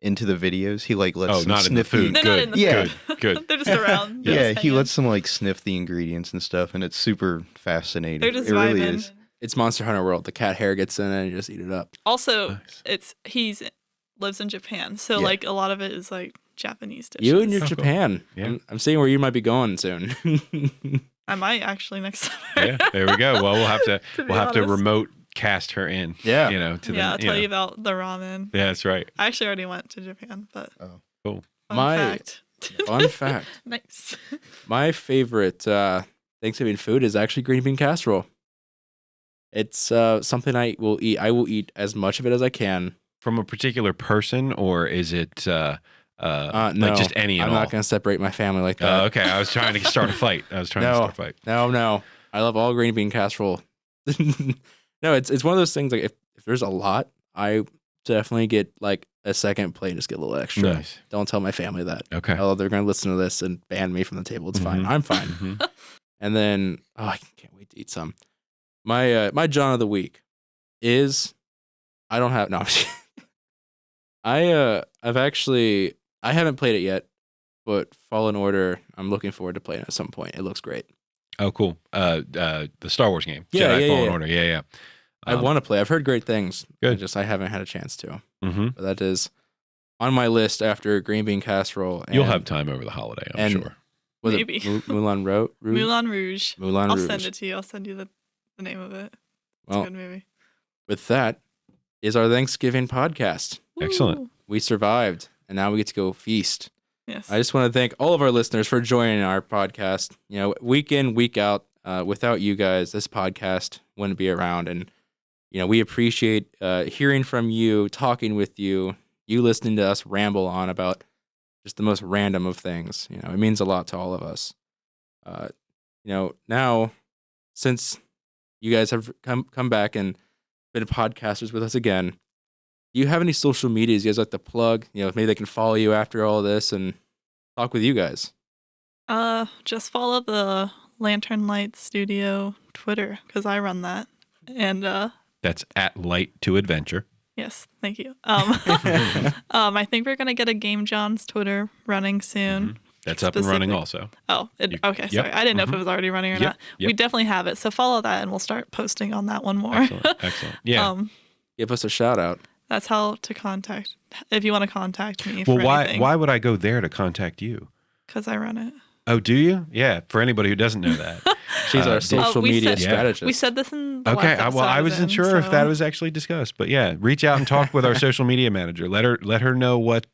into the videos. He like lets Oh, them not in the sniff food. They're not Good. in the Yeah. food. Good. They're just around. Yeah, just he hanging. lets them like sniff the ingredients and stuff, and it's super fascinating. They're just it really vibing. is. It's Monster Hunter World. The cat hair gets in it, and you just eat it up. Also, Nice. he's lives in Japan, so Yeah. like a lot of it is like Japanese dishes. You and your Oh, cool. Japan. Yeah. I'm seeing where you might be going soon. I might actually next summer. Yeah, there we go. Well, we'll have to To be we'll have to honest. remote cast her in. Yeah. To Yeah, I'll the tell you about the ramen. Yeah, that's right. I actually already went to Japan, but Oh. Cool. fun My- fact. Fun fact. Nice. My favorite Thanksgiving food is actually green bean casserole. It's something I will eat. I will eat as much of it as I can. From a particular person, or is it No, like just any and I'm all? not going to separate my family like that. Okay, I was trying to start a fight. I was trying to start a fight. No. I love all green bean casserole. No, it's one of those things like if there's a lot, I definitely get like a second plate, just get a little extra. Nice. Don't tell my family that. Okay. Oh, they're going to listen to this and ban me from the table. It's fine. Mhm. I'm fine. Mhm. And then, I can't wait to eat some. My John of the week is, I don't have, no, I'm just I haven't played it yet, but Fallen Order, I'm looking forward to playing it at some point. It looks great. Oh, cool. The Star Wars game. Yeah, Jedi yeah, Fallen yeah. Order. Yeah. I want to play. I've heard great things. Good. I haven't had a chance to. Mm-hmm. But that is on my list after green bean casserole. And, You'll have time over the holiday, I'm sure. Was Maybe. it Moulin Rouge? Moulin Rouge. Moulin I'll Rouge. send it to you. I'll send you the name of it. It's Well, a good movie. with that is our Thanksgiving podcast. Excellent. Woo. We survived, and now we get to go feast. Yes. I just want to thank all of our listeners for joining our podcast. You know, week in, week out. Without you guys, this podcast wouldn't be around. And, you know, we appreciate hearing from you, talking with you, you listening to us ramble on about just the most random of things. You know, it means a lot to all of us. You know, now, since you guys have come back and been podcasters with us again, do you have any social medias you guys like to plug? You know, maybe they can follow you after all this and talk with you guys. Just follow the Lantern Light Studio Twitter because I run that. And That's at Light to Adventure. yes, thank you. I think we're gonna get a Game Jawns Twitter running soon. Mhm. That's up and running Specific- also. Oh, okay. Yep. Sorry, I didn't know if Mhm. it was already running or Yep. not. Yep. We definitely have it, so follow that, and we'll start posting on that one more. Excellent. Yeah. Give us a shout out. That's how to contact if you want to contact me. For Well, anything, why would I go there to contact you? Because I run it. Oh, do you? Yeah. For anybody who doesn't know that. She's our did- social we media said- strategist. We said this in the Okay. last episode Well, I I was wasn't in, sure if so- that was actually discussed, but yeah, reach out and talk with our social media manager. Let her know what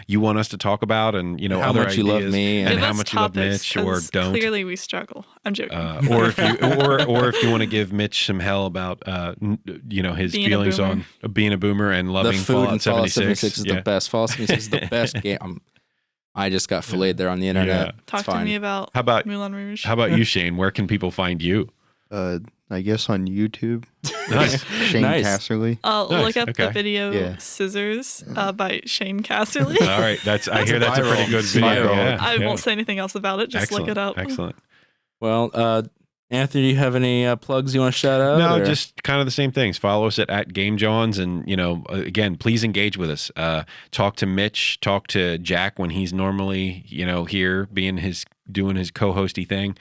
you want us to talk about, and you know How other much you love ideas, me and Give how us much you love topics, Mitch, or 'cause don't. Clearly, we struggle. I'm joking. Or if you or if you want to give Mitch some hell about you know his Being a feelings boomer. on being a boomer and the loving food Fallout in Fallout 76. 76 is Yeah. the best. Fallout 76 is the best game. I just got filleted there on the internet. Yeah. Talk It's to fine. me about How about Moulin Rouge. how about you, Shane? Where can people find you? I guess on YouTube. Nice. Shane Nice. Casserly. Look Nice, up okay. the video Yeah. "Scissors" by Shane Casserly. All right, I hear that's a pretty viral. good It's video. viral. Yeah, I yeah. won't say anything else about it. Just Excellent. look it up. Excellent. Well, Anthony, do you have any plugs you want to shout out? No, or- just kind of the same things. Follow us at Game Jawns, and you know, again, please engage with us. Talk to Mitch, talk to Jack when he's normally, you know, here doing his co-hosty thing,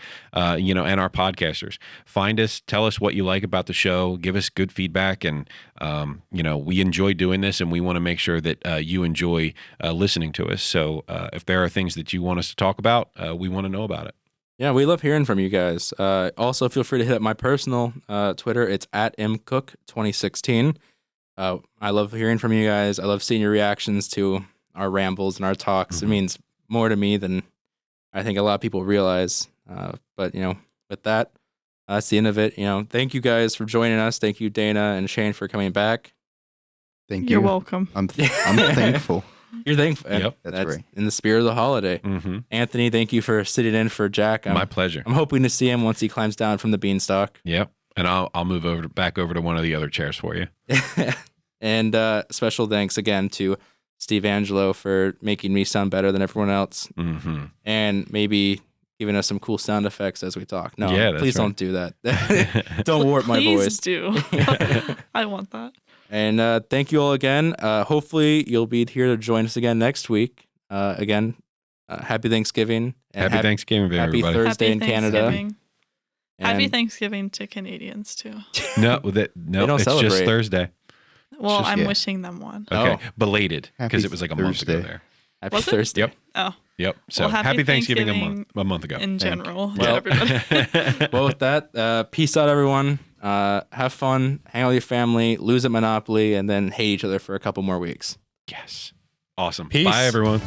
you know, and our podcasters. Find us, tell us what you like about the show, give us good feedback, and you know, we enjoy doing this, and we want to make sure that you enjoy listening to us. So, if there are things that you want us to talk about, we want to know about it. Yeah, we love hearing from you guys. Also, feel free to hit up my personal Twitter. It's at mcook2016. I love hearing from you guys. I love seeing your reactions to our rambles and our talks. It means more to me than I think a lot of people realize. But, you know, with that, that's the end of it. You know, thank you guys for joining us. Thank you, Dana and Shane, for coming back. Thank You're you. welcome. I'm thankful. You're thankful. Yep. That's right. In the spirit of the holiday. Mm-hmm. Anthony, thank you for sitting in for Jack. My pleasure. I'm hoping to see him once he climbs down from the beanstalk. Yep. And I'll move back over to one of the other chairs for you. And special thanks again to Steve Angello for making me sound better than everyone else, Mm-hmm. and maybe giving us some cool sound effects as we talk. No, Yeah, that's please right. don't do that. Don't warp my Please voice. do. I want that. And thank you all again. Hopefully you'll be here to join us again next week. Again, happy Thanksgiving. And Happy Thanksgiving, happy everybody. Thursday in Canada. Thanksgiving. Happy And Thanksgiving to Canadians too. No, don't it's just celebrate. Thursday. Well, just- I'm yeah. wishing them one. Okay, Oh. belated because Happy it was like a month ago Thursday. there. happy Was it? Thursday. Yep. Oh, Yep. So Well, happy happy Thanksgiving Thanksgiving a month ago. in general to Well- everybody. Well, with that, peace out, everyone. Have fun, hang out with your family, lose at Monopoly, and then hate each other for a couple more weeks. Yes. Awesome. Peace. Bye, everyone.